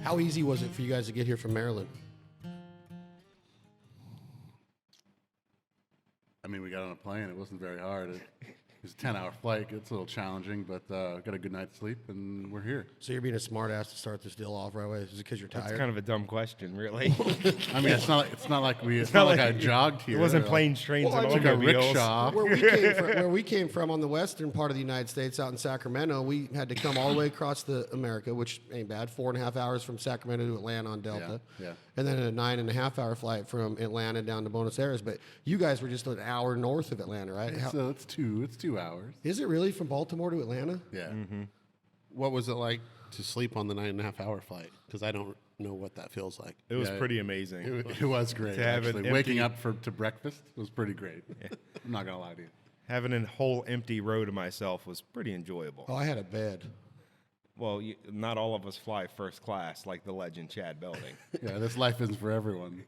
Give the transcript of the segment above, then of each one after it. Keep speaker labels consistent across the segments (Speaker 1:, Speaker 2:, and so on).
Speaker 1: How easy was it for you guys to get here from Maryland?
Speaker 2: I mean, we got on a plane. It wasn't very hard. It was a 10-hour flight. It's a little challenging, but got a good night's sleep, and we're here.
Speaker 1: So you're being a smart ass to start this deal off right away. Is it because you're tired?
Speaker 3: That's kind of a dumb question, really.
Speaker 2: I mean, it's not like I jogged here.
Speaker 3: It wasn't planes, trains, and
Speaker 2: like a
Speaker 3: automobiles.
Speaker 2: rickshaw.
Speaker 1: Where we came from on the western part of the United States, out in Sacramento, we had to come all the way across the America, which ain't bad. 4.5 hours from Sacramento to Atlanta on Delta.
Speaker 2: Yeah.
Speaker 1: And then a 9.5 hour flight from Atlanta down to Buenos Aires. But you guys were just an hour north of Atlanta, right?
Speaker 2: So it's 2 hours.
Speaker 1: Is it really from Baltimore to Atlanta?
Speaker 2: Yeah.
Speaker 3: Mm-hmm.
Speaker 4: What was it like to sleep on the 9.5 hour flight? Because I don't know what that feels like.
Speaker 3: It was pretty amazing.
Speaker 2: It was great.
Speaker 3: To have it
Speaker 2: actually.
Speaker 3: empty-
Speaker 2: Waking up to breakfast was pretty great. I'm not gonna lie to you.
Speaker 3: Having a whole empty row to myself was pretty enjoyable.
Speaker 1: Oh, I had a bed.
Speaker 3: Well, not all of us fly first class like the legend Chad Belding.
Speaker 2: Yeah, this life isn't for everyone.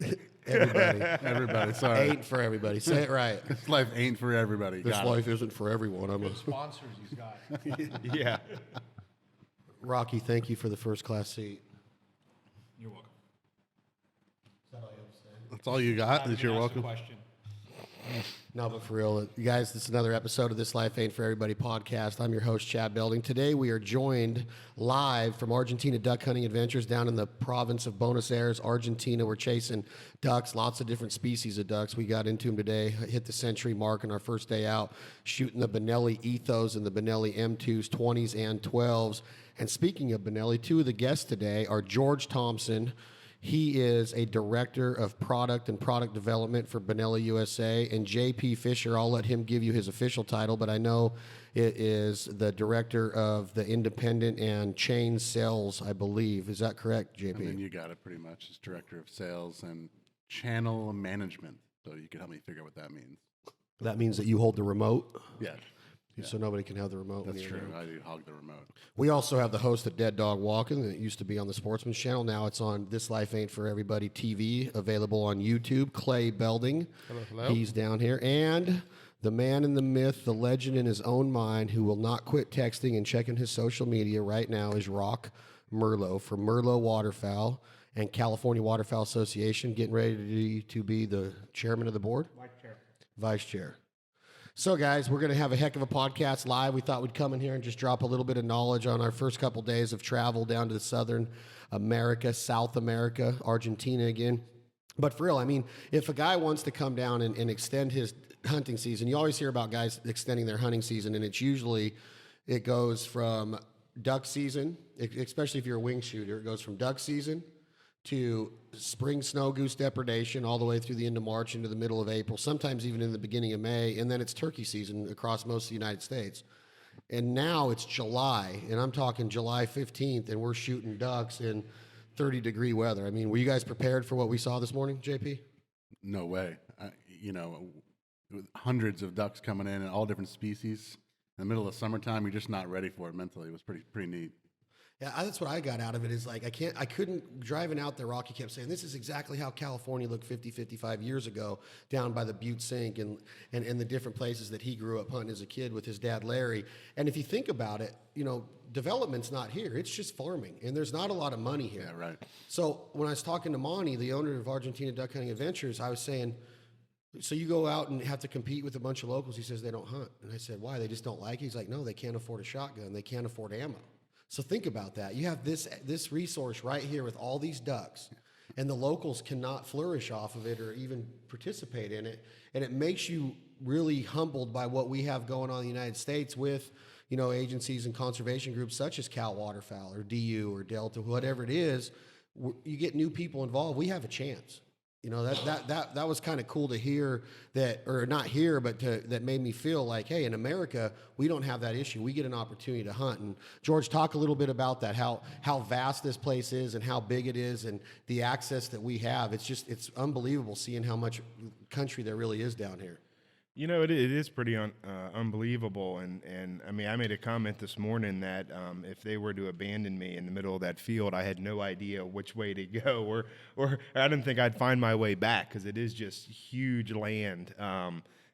Speaker 1: Everybody.
Speaker 2: Everybody, sorry.
Speaker 1: Ain't for everybody. Say it right.
Speaker 2: This life ain't for everybody.
Speaker 1: This
Speaker 2: Got it.
Speaker 1: life isn't for everyone.
Speaker 5: Sponsors he's got.
Speaker 3: Yeah.
Speaker 1: Rocky, thank you for the first class seat.
Speaker 5: You're welcome.
Speaker 4: That's all you got? That you're
Speaker 5: Ask a
Speaker 4: welcome?
Speaker 5: question.
Speaker 1: No, but for real, you guys, this is another episode of This Life Ain't For Everybody podcast. I'm your host, Chad Belding. Today we are joined live from Argentina Duck Hunting Adventures down in the province of Buenos Aires, Argentina. We're chasing ducks, lots of different species of ducks. We got into them today, hit the century mark on our first day out, shooting the Benelli Ethos and the Benelli M2s, 20s and 12s. And speaking of Benelli, two of the guests today are George Thompson. He is a director of product and product development for Benelli USA, and JP Fischer. I'll let him give you his official title, but I know it is the director of the independent and chain sales, I believe. Is that correct, JP?
Speaker 2: And then you got it pretty much as director of sales and channel management. So you can help me figure out what that means.
Speaker 1: That means that you hold the remote,
Speaker 2: Yeah.
Speaker 1: so nobody can have the remote.
Speaker 2: That's
Speaker 1: in the
Speaker 2: true.
Speaker 1: room.
Speaker 2: I do hog the remote.
Speaker 1: We also have the host of Dead Dog Walking that used to be on the Sportsman's Channel. Now it's on This Life Ain't For Everybody TV, available on YouTube. Clay Belding.
Speaker 4: Hello.
Speaker 1: He's down here. And the man in the myth, the legend in his own mind, who will not quit texting and checking his social media right now is Roc Merlo for Merlo Waterfowl and California Waterfowl Association, getting ready to be the chairman of the board? Vice chair. So, guys, we're going to have a heck of a podcast live. We thought we'd come in here and just drop a little bit of knowledge on our first couple days of travel down to the Southern America, South America, Argentina again. But for real, I mean, if a guy wants to come down and extend his hunting season, you always hear about guys extending their hunting season, and it goes from duck season, especially if you're a wing shooter, it goes from duck season to spring snow goose depredation all the way through the end of March into the middle of April, sometimes even in the beginning of May, and then it's turkey season across most of the United States. And now it's July, and I'm talking July 15th, and we're shooting ducks in 30-degree weather. I mean, were you guys prepared for what we saw this morning, JP?
Speaker 2: No way. With hundreds of ducks coming in and all different species. In the middle of summertime, you're just not ready for it mentally. It was pretty neat.
Speaker 1: Yeah, that's what I got out of it is like, I couldn't, driving out there, Rocky kept saying, this is exactly how California looked 50, 55 years ago down by the Butte Sink and the different places that he grew up hunting as a kid with his dad, Larry. And if you think about it, development's not here. It's just farming, and there's not a lot of money here.
Speaker 2: Yeah, right.
Speaker 1: So when I was talking to Monty, the owner of Argentina Duck Hunting Adventures, I was saying, so you go out and have to compete with a bunch of locals. He says they don't hunt. And I said, why? They just don't like it? He's like, no, they can't afford a shotgun. They can't afford ammo. So think about that. You have this resource right here with all these ducks, and the locals cannot flourish off of it or even participate in it. And it makes you really humbled by what we have going on in the United States with, agencies and conservation groups such as Cal Waterfowl or DU or Delta, whatever it is. You get new people involved, we have a chance. That was kind of cool to hear that, or not hear, but that made me feel like, hey, in America, we don't have that issue. We get an opportunity to hunt. And George, talk a little bit about that, how vast this place is and how big it is and the access that we have. It's unbelievable seeing how much country there really is down here.
Speaker 3: It is pretty unbelievable, and I mean, I made a comment this morning that if they were to abandon me in the middle of that field, I had no idea which way to go, or I didn't think I'd find my way back because it is just huge land,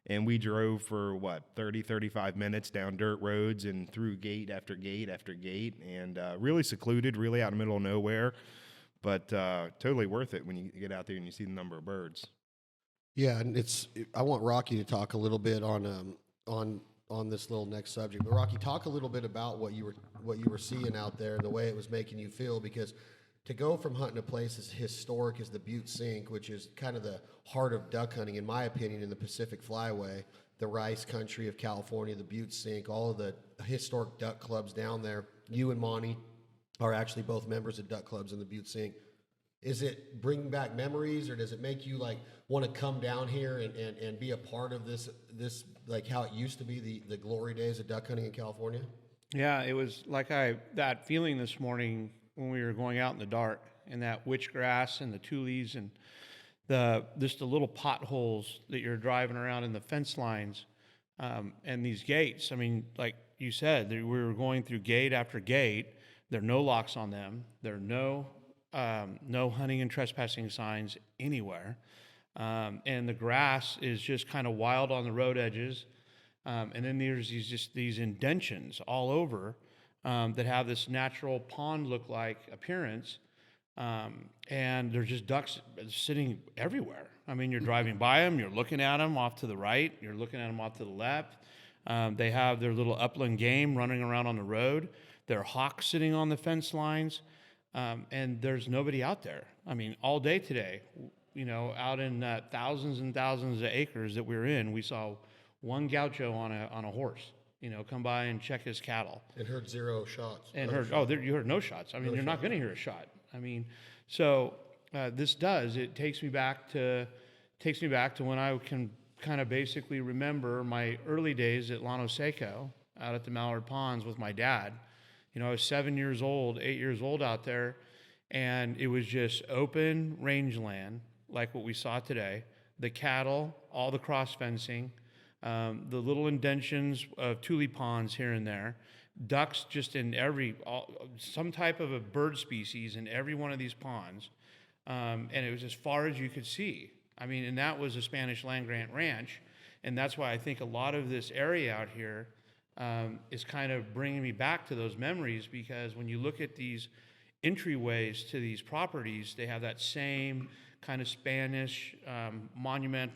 Speaker 3: And we drove for 30, 35 minutes down dirt roads and through gate after gate after gate, and really secluded, really out in the middle of nowhere, but totally worth it when you get out there and you see the number of birds.
Speaker 1: Yeah, and I want Rocky to talk a little bit on this little next subject. But Rocky, talk a little bit about what you were seeing out there and the way it was making you feel, because to go from hunting a place as historic as the Butte Sink, which is kind of the heart of duck hunting, in my opinion, in the Pacific Flyway, the rice country of California, the Butte Sink, all of the historic duck clubs down there. You and Monty are actually both members of duck clubs in the Butte Sink. Is it bringing back memories, or does it make you like want to come down here and be a part of this like how it used to be, the glory days of duck hunting in California?
Speaker 6: Yeah, it was like that feeling this morning when we were going out in the dark, and that witch grass and the tules and the little potholes that you're driving around in the fence lines, and these gates. I mean, like you said, we were going through gate after gate. There are no locks on them. There are no hunting and trespassing signs anywhere. And the grass is just kind of wild on the road edges. And then there's these indentions all over that have this natural pond look-like appearance. And there's just ducks sitting everywhere. I mean, you're driving by them, you're looking at them off to the right, you're looking at them off to the left. They have their little upland game running around on the road. There are hawks sitting on the fence lines. And there's nobody out there. I mean, all day today, out in thousands and thousands of acres that we're in, we saw one gaucho on a horse, come by and check his cattle.
Speaker 1: And heard zero shots.
Speaker 6: And you heard no shots. I mean, you're not going to hear a shot. I mean, so it takes me back to when I can kind of basically remember my early days at Llano Seco out at the Mallard Ponds with my dad. I was 8 years old out there, and it was just open rangeland like what we saw today. The cattle, all the cross fencing, the little indentions of tule ponds here and there, ducks just in some type of a bird species in every one of these ponds, and it was as far as you could see. I mean, and that was a Spanish land grant ranch, and that's why I think a lot of this area out here is kind of bringing me back to those memories, because when you look at these entryways to these properties, they have that same kind of Spanish monument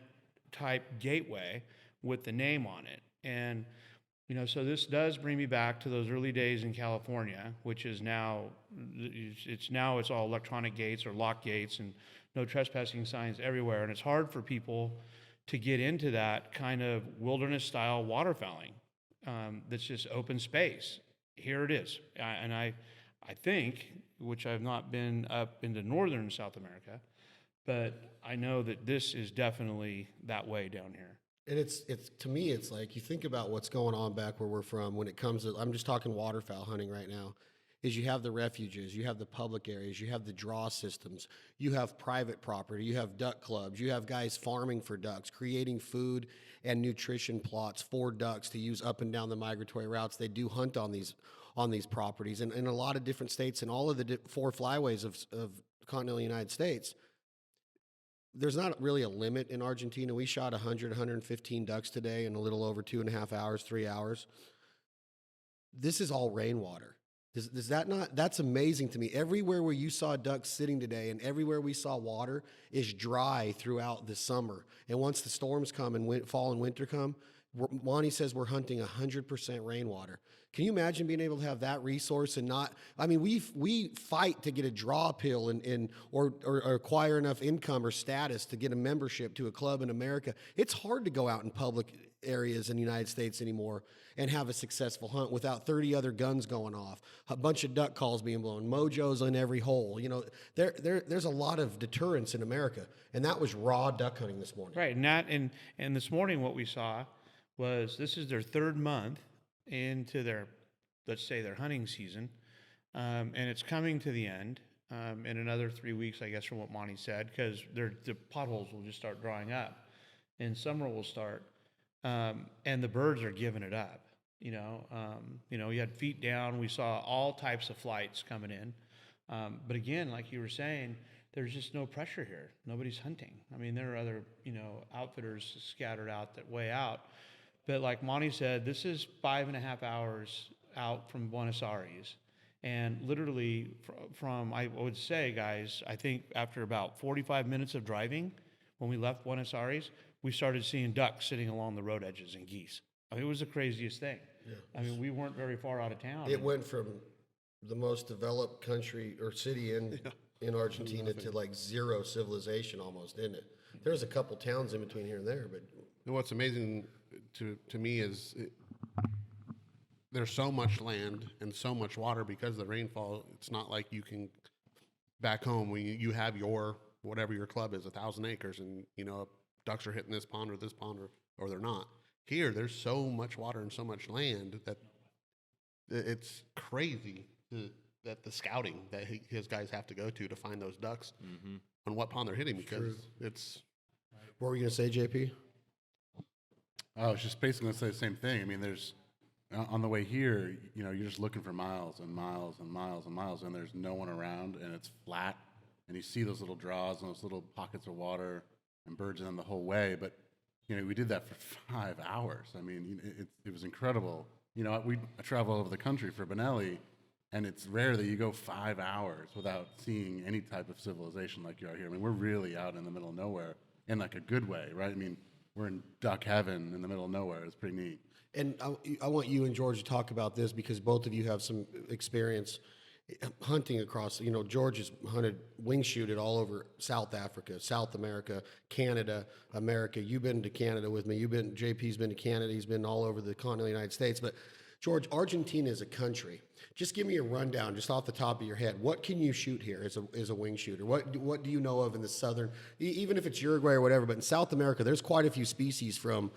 Speaker 6: type gateway with the name on it. And, so this does bring me back to those early days in California, which is it's all electronic gates or lock gates and no trespassing signs everywhere. And it's hard for people to get into that kind of wilderness style waterfowling. That's just open space. Here it is. And I think, which I've not been up into northern South America, but I know that this is definitely that way down here.
Speaker 1: And it's to me, it's like you think about what's going on back where we're from when it comes to, I'm just talking waterfowl hunting right now, is you have the refuges, you have the public areas, you have the draw systems, you have private property, you have duck clubs, you have guys farming for ducks, creating food and nutrition plots for ducks to use up and down the migratory routes. They do hunt on these properties, and in a lot of different states and all of the 4 flyways of continental United States. There's not really a limit in Argentina. We shot 115 ducks today in a little over 2.5 hours, 3 hours. This is all rainwater. Is that not? That's amazing to me. Everywhere where you saw ducks sitting today and everywhere we saw water is dry throughout the summer. And once the storms come and fall and winter come, Monty says we're hunting 100% rainwater. Can you imagine being able to have that resource and not? I mean, we fight to get a draw pill or acquire enough income or status to get a membership to a club in America. It's hard to go out in public areas in the United States anymore and have a successful hunt without 30 other guns going off, a bunch of duck calls being blown, mojos in every hole. There's a lot of deterrence in America, and that was raw duck hunting this morning.
Speaker 6: Right, and this morning what we saw was this is their 3rd month into their, let's say, their hunting season, and it's coming to the end in another 3 weeks, I guess, from what Monty said, because the potholes will just start drying up, and summer will start, and the birds are giving it up. You had feet down. We saw all types of flights coming in, but again, like you were saying, there's just no pressure here. Nobody's hunting. I mean, there are other, outfitters scattered out that way out. But like Monty said, this is 5.5 hours out from Buenos Aires. And literally from, I would say, guys, I think after about 45 minutes of driving, when we left Buenos Aires, we started seeing ducks sitting along the road edges and geese. I mean, it was the craziest thing. Yeah, I mean, we weren't very far out of town.
Speaker 1: It went from the most developed country or city in Argentina to like zero civilization almost, didn't it? There's a couple towns in between here and there, but
Speaker 4: And what's amazing to me is there's so much land and so much water because of the rainfall. It's not like you can back home when you have your whatever your club is 1,000 acres and ducks are hitting this pond or they're not. Here there's so much water and so much land that it's crazy that the scouting that his guys have to go to find those ducks on what pond they're hitting because it's.
Speaker 1: What were you going to say, JP?
Speaker 2: I was just basically going to say the same thing. I mean, there's on the way here, you're just looking for miles and miles and miles and miles, and there's no one around, and it's flat, and you see those little draws and those little pockets of water and birds in them the whole way. But we did that for 5 hours. I mean, it was incredible. I travel all over the country for Benelli, and it's rare that you go 5 hours without seeing any type of civilization like you are here. I mean, we're really out in the middle of nowhere in like a good way, right? I mean, we're in duck heaven in the middle of nowhere. It's pretty neat.
Speaker 1: And I want you and George to talk about this because both of you have some experience hunting across. George has hunted wing shooted all over South Africa, South America, Canada, America. You've been to Canada with me. JP's been to Canada. He's been all over the continental United States. But George, Argentina is a country. Just give me a rundown, just off the top of your head. What can you shoot here as a wing shooter? What do you know of in the southern, even if it's Uruguay or whatever? But in South America, there's quite a few species from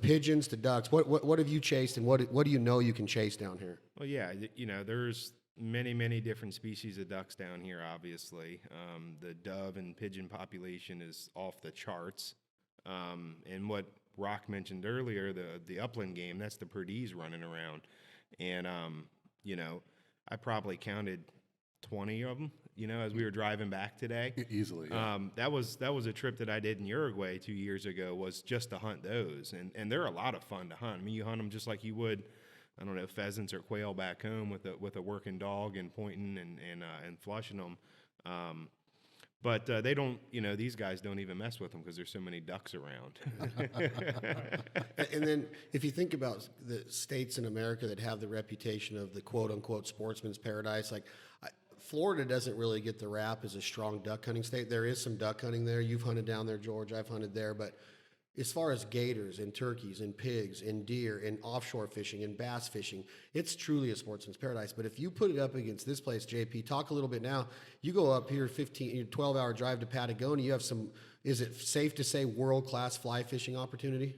Speaker 1: pigeons to ducks. What have you chased, and what do you know you can chase down here?
Speaker 3: Well, yeah, there's many different species of ducks down here. Obviously, the dove and pigeon population is off the charts. And what Roc mentioned earlier, the upland game, that's the perdees running around, and I probably counted 20 of them, as we were driving back today.
Speaker 2: Easily. Yeah.
Speaker 3: That was a trip that I did in Uruguay 2 years ago, was just to hunt those. And they're a lot of fun to hunt. I mean, you hunt them just like you would, I don't know, pheasants or quail back home with a working dog and pointing and flushing them. But they don't, these guys don't even mess with them because there's so many ducks around.
Speaker 1: And then if you think about the states in America that have the reputation of the quote-unquote sportsman's paradise, like Florida doesn't really get the rap as a strong duck hunting state. There is some duck hunting there. You've hunted down there, George. I've hunted there. But as far as gators and turkeys and pigs and deer and offshore fishing and bass fishing, it's truly a sportsman's paradise. But if you put it up against this place, JP, talk a little bit now. You go up here 12-hour drive to Patagonia. You have some, is it safe to say, world-class fly fishing opportunity?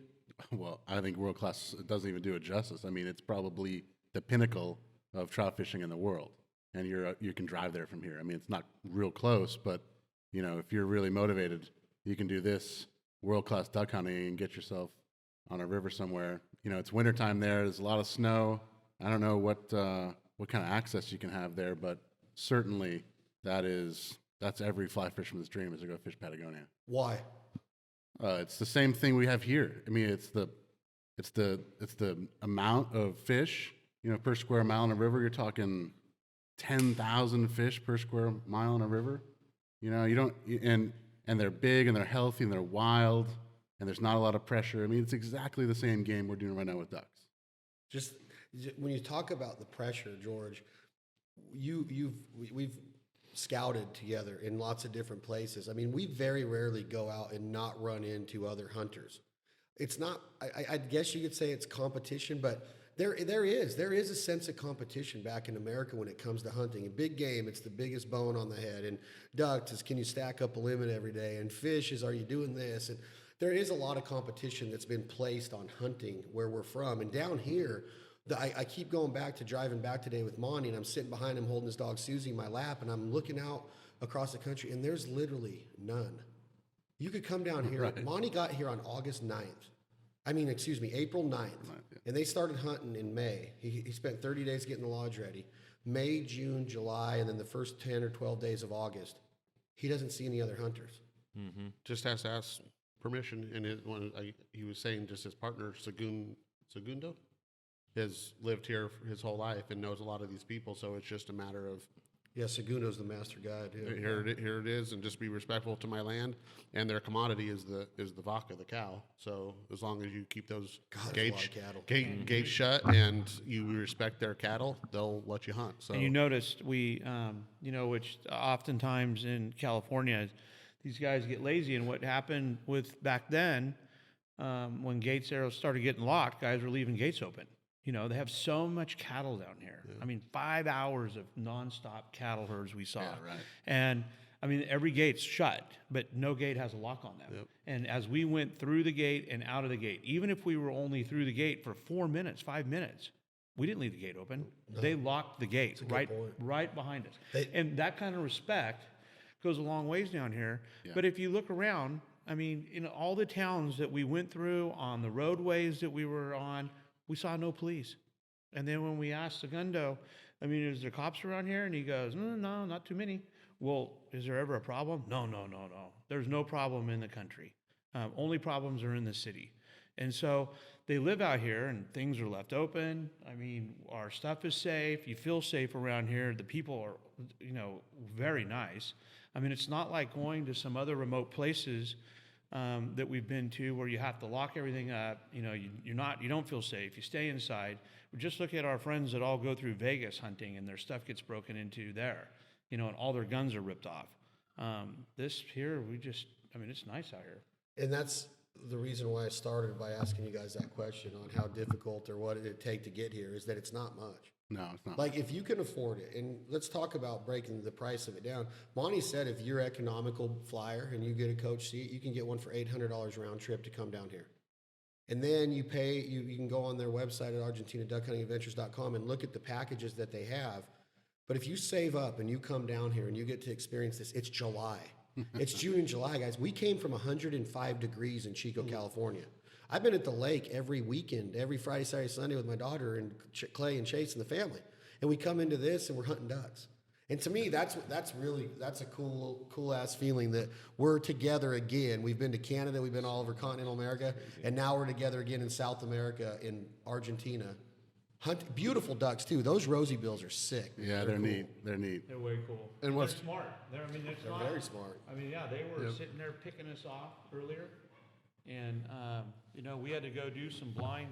Speaker 2: Well, I think world-class doesn't even do it justice. I mean, it's probably the pinnacle of trout fishing in the world. And you can drive there from here. I mean, it's not real close, but, if you're really motivated, you can do this world-class duck hunting and get yourself on a river somewhere. It's wintertime there. There's a lot of snow. I don't know what kind of access you can have there, but certainly that's every fly fisherman's dream is to go fish Patagonia.
Speaker 1: Why?
Speaker 2: It's the same thing we have here. I mean, it's the amount of fish, per square mile in a river. You're talking 10,000 fish per square mile in a river. And they're big and they're healthy and they're wild and there's not a lot of pressure. I mean, it's exactly the same game we're doing right now with ducks.
Speaker 1: Just when you talk about the pressure, George, we've scouted together in lots of different places. I mean, we very rarely go out and not run into other hunters. It's not, I guess you could say it's competition, but there is a sense of competition back in America when it comes to hunting. And big game, it's the biggest bone on the head. And ducks is, can you stack up a limit every day? And fish is, are you doing this? And there is a lot of competition that's been placed on hunting where we're from. And down here, I keep going back to driving back today with Monty, and I'm sitting behind him holding his dog Susie in my lap, and I'm looking out across the country, and there's literally none. You could come down here. Right. Monty got here on April 9th. And they started hunting in May. He spent 30 days getting the lodge ready. May, June, July, and then the first 10 or 12 days of August. he doesn't see any other hunters.
Speaker 4: Just has to ask permission. And he was saying just his partner, Segundo, has lived here for his whole life and knows a lot of these people. So it's just a matter of,
Speaker 1: Yeah, Segundo's the master guide. Yeah.
Speaker 4: here it is, and just be respectful to my land. And their commodity is the vaca, the cow. So as long as you keep those
Speaker 1: there's a lot of cattle.
Speaker 4: gates shut and you respect their cattle, they'll let you hunt. So
Speaker 6: And you noticed we, which oftentimes in California, these guys get lazy. And what happened with back then, when gates arrows started getting locked, guys were leaving gates open. They have so much cattle down here. Yeah. I mean, 5 hours of nonstop cattle herds we saw.
Speaker 2: Yeah, right.
Speaker 6: And I mean, every gate's shut, but no gate has a lock on them.
Speaker 4: Yep.
Speaker 6: And as we went through the gate and out of the gate, even if we were only through the gate for 4 minutes, 5 minutes, we didn't leave the gate open. No. They locked the gate right behind us. And that kind of respect goes a long ways down here. Yeah. But if you look around, I mean, in all the towns that we went through, on the roadways that we were on, we saw no police. And then when we asked Segundo, I mean, is there cops around here? And he goes, no, not too many. Well, is there ever a problem? No. There's no problem in the country. Only problems are in the city. And so they live out here and things are left open. I mean, our stuff is safe. You feel safe around here. The people are, very nice. I mean, it's not like going to some other remote places that we've been to where you have to lock everything up. You don't feel safe. You stay inside. Just look at our friends that all go through Vegas hunting and their stuff gets broken into there, and all their guns are ripped off. This here, it's nice out here.
Speaker 1: And that's the reason why I started by asking you guys that question on how difficult or what did it take to get here, is that it's not much.
Speaker 2: No, it's not.
Speaker 1: Like, if you can afford it, and let's talk about breaking the price of it down. Monty said if you're economical flyer and you get a coach seat, you can get one for $800 round trip to come down here. And then you can go on their website at ArgentinaDuckHuntingAdventures.com and look at the packages that they have. But if you save up and you come down here and you get to experience this, it's July. It's June and July, guys. We came from 105 degrees in Chico, California. I've been at the lake every weekend, every Friday, Saturday, Sunday with my daughter and Clay and Chase and the family. And we come into this and we're hunting ducks. And to me, that's a cool ass feeling that we're together again. We've been to Canada, we've been all over continental America, and now we're together again in South America, in Argentina. Beautiful ducks too. Those rosy bills are sick.
Speaker 2: Yeah, they're cool. Neat. They're neat.
Speaker 6: They're way cool.
Speaker 4: And
Speaker 6: they're smart. They're
Speaker 1: very smart.
Speaker 6: I mean, yeah, they were sitting there picking us off earlier, and we had to go do some blind.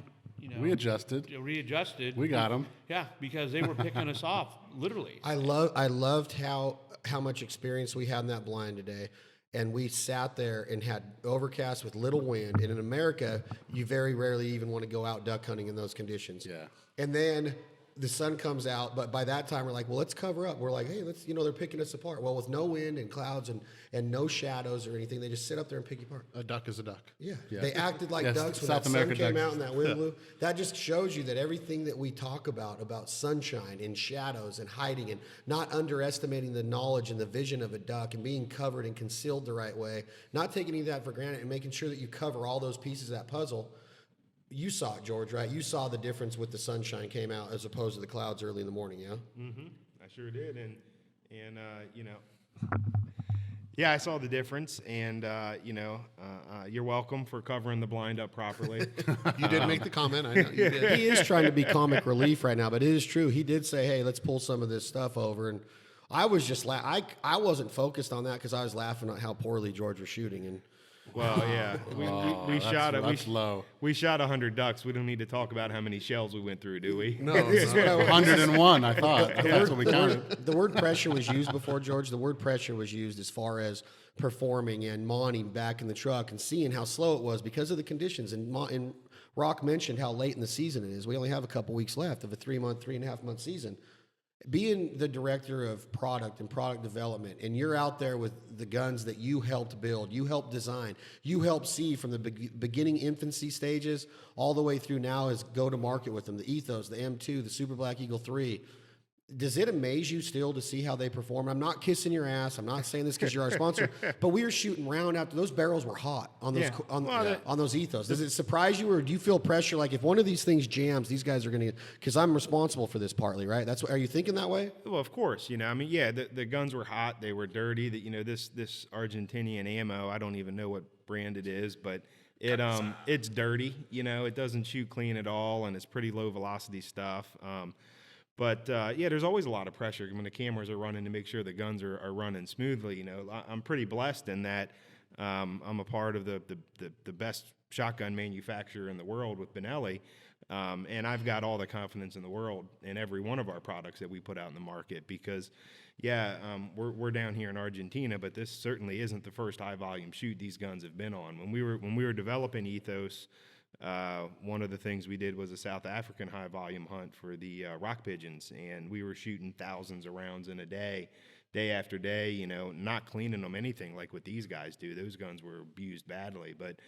Speaker 2: We adjusted.
Speaker 6: Readjusted.
Speaker 2: We got them.
Speaker 6: Yeah, because they were picking us off literally.
Speaker 1: I loved how much experience we had in that blind today. And we sat there and had overcast with little wind. And in America, you very rarely even want to go out duck hunting in those conditions.
Speaker 2: Yeah.
Speaker 1: And then the sun comes out, but by that time we're like, well, let's cover up. We're like, hey, let's, they're picking us apart. Well, with no wind and clouds and no shadows or anything, they just sit up there and pick you apart.
Speaker 4: A duck is a duck.
Speaker 1: Yeah. They acted like
Speaker 2: Yes,
Speaker 1: ducks when
Speaker 2: South
Speaker 1: that
Speaker 2: America
Speaker 1: sun came
Speaker 2: ducks.
Speaker 1: out and that wind blew. That just shows you that everything that we talk about sunshine and shadows and hiding and not underestimating the knowledge and the vision of a duck and being covered and concealed the right way, not taking any of that for granted and making sure that you cover all those pieces of that puzzle. You saw it, George, right? You saw the difference with the sunshine came out as opposed to the clouds early in the morning, yeah?
Speaker 3: Mm-hmm. I sure did, and yeah, I saw the difference, and you're welcome for covering the blind up properly.
Speaker 4: You did make the comment. I know you did.
Speaker 1: He is trying to be comic relief right now, but it is true. He did say, "Hey, let's pull some of this stuff over," and I was just I wasn't focused on that because I was laughing at how poorly George was shooting and.
Speaker 3: Well, yeah, we shot it.
Speaker 2: That's low.
Speaker 3: We shot 100 ducks. We don't need to talk about how many shells we went through, do we?
Speaker 4: No,
Speaker 2: 101. I thought that's what we counted.
Speaker 1: The word pressure was used before, George. The word pressure was used as far as performing and Monty back in the truck and seeing how slow it was because of the conditions. And Roc mentioned how late in the season it is. We only have a couple weeks left of a 3.5 month season. Being the director of product and product development, and you're out there with the guns that you helped build, you helped design, you helped see from the beginning infancy stages all the way through now as go to market with them, the Ethos, the M2, the Super Black Eagle 3. does it amaze you still to see how they perform? I'm not kissing your ass. I'm not saying this because you're our sponsor, but we were shooting round after those barrels were hot on those
Speaker 6: Yeah.
Speaker 1: on those ethos. Does it surprise you, or do you feel pressure like if one of these things jams, these guys are going to? Because I'm responsible for this partly, right? That's what. Are you thinking that way?
Speaker 3: Well, of course, I mean, yeah, the guns were hot, they were dirty. That this Argentinian ammo, I don't even know what brand it is, but it's dirty. It doesn't shoot clean at all, and it's pretty low velocity stuff. But there's always a lot of pressure when the cameras are running to make sure the guns are running smoothly. I'm pretty blessed in that I'm a part of the best shotgun manufacturer in the world with Benelli, and I've got all the confidence in the world in every one of our products that we put out in the market because, we're down here in Argentina, but this certainly isn't the first high volume shoot these guns have been on. When we were developing Ethos. One of the things we did was a South African high volume hunt for the rock pigeons, and we were shooting thousands of rounds in a day after day, not cleaning them anything like what these guys do. Those guns were abused badly, but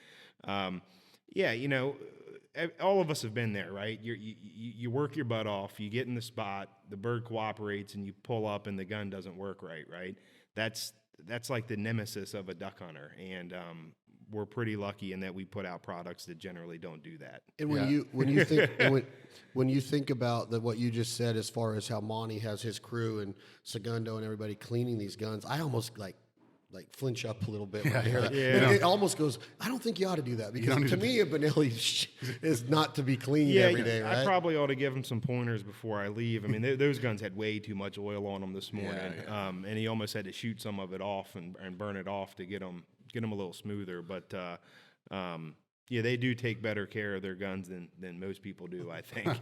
Speaker 3: all of us have been there, right? You work your butt off, you get in the spot, the bird cooperates, and you pull up and the gun doesn't work right? That's like the nemesis of a duck hunter, and we're pretty lucky in that we put out products that generally don't do that.
Speaker 1: And when you think when you think about what you just said as far as how Monty has his crew and Segundo and everybody cleaning these guns, I almost like flinch up a little bit when I hear that. It almost goes, I don't think you ought to do that because to me a Benelli is not to be cleaned every day, right?
Speaker 3: I probably ought to give him some pointers before I leave. I mean, those guns had way too much oil on them this morning, and he almost had to shoot some of it off and burn it off to get them a little smoother. But they do take better care of their guns than most people do, I think.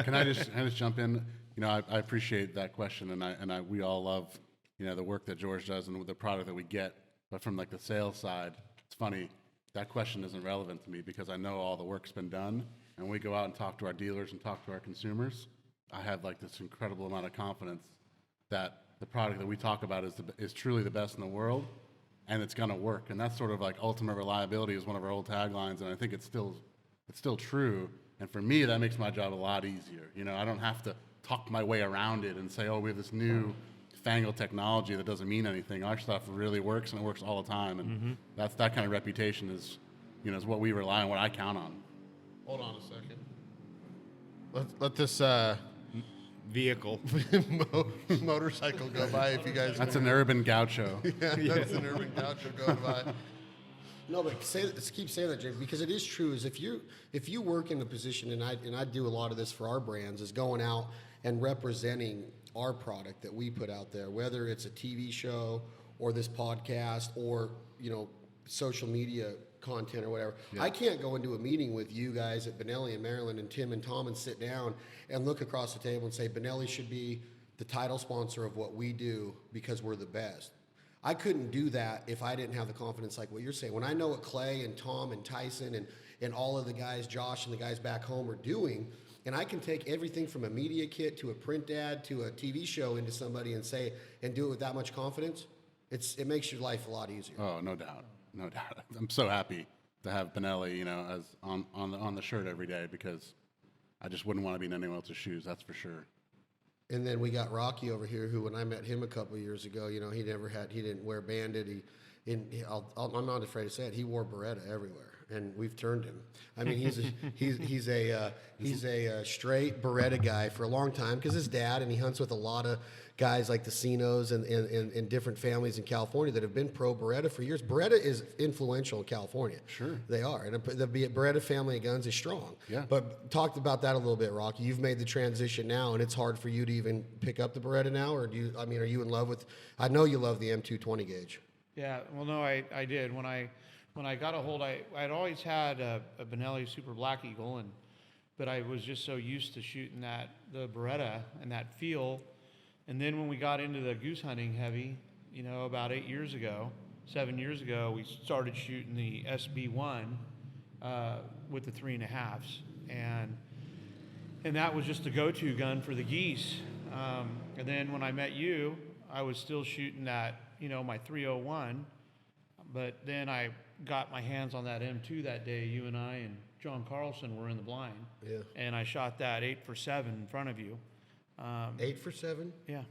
Speaker 2: Can I just jump in? I appreciate that question, and we all love the work that George does and the product that we get. But from like the sales side, it's funny that question isn't relevant to me because I know all the work's been done, and when we go out and talk to our dealers and talk to our consumers, I have like this incredible amount of confidence that the product that we talk about is truly the best in the world. And it's gonna work, and that's sort of like ultimate reliability is one of our old taglines, and I think it's still true. And for me, that makes my job a lot easier. I don't have to talk my way around it and say, oh, we have this new fangled technology that doesn't mean anything. Our stuff really works, and it works all the time. And that kind of reputation is what we rely on, what I count on.
Speaker 4: Hold on a second. Let this
Speaker 3: Vehicle.
Speaker 4: motorcycle go by if you guys.
Speaker 2: That's an urban gaucho.
Speaker 4: That's an urban gaucho going by.
Speaker 1: No, but keep saying that, Jay, because it is true. Is if you work in the position, and I do a lot of this for our brands, is going out and representing our product that we put out there, whether it's a TV show or this podcast or social media content or whatever. I can't go into a meeting with you guys at Benelli and Maryland and Tim and Tom and sit down and look across the table and say Benelli should be the title sponsor of what we do because we're the best. I couldn't do that if I didn't have the confidence like what you're saying. When I know what Clay and Tom and Tyson and all of the guys, Josh and the guys back home are doing, and I can take everything from a media kit to a print ad to a TV show into somebody and do it with that much confidence, it makes your life a lot easier.
Speaker 2: Oh, no doubt. No doubt. I'm so happy to have Benelli, as on the shirt every day because I just wouldn't want to be in anyone else's shoes. That's for sure.
Speaker 1: And then we got Rocky over here, who when I met him a couple of years ago, he didn't wear bandit. I'm not afraid to say it. He wore Beretta everywhere, and we've turned him. I mean, he's a straight Beretta guy for a long time because his dad, and he hunts with a lot of guys like the Cinos and different families in California that have been pro Beretta for years. Beretta is influential in California. Sure. They are. And the Beretta family of guns is strong. Yeah. But talked about that a little bit, Rocky. You've made the transition now, and it's hard for you to even pick up the Beretta now, or are you in love with, I know you love the M220 gauge.
Speaker 6: Yeah, well, no, I did. When I got a hold, I'd always had a Benelli Super Black Eagle, but I was just so used to shooting the Beretta and that feel. And then when we got into the goose hunting heavy, about 7 years ago, we started shooting the SB1 with the 3.5s, and that was just the go-to gun for the geese. And then when I met you, I was still shooting that, my 301, but then I got my hands on that M2 that day. You and I and John Carlson were in the blind, and I shot that 8 for 7 in front of you.
Speaker 1: 8 for 7?
Speaker 6: Yeah.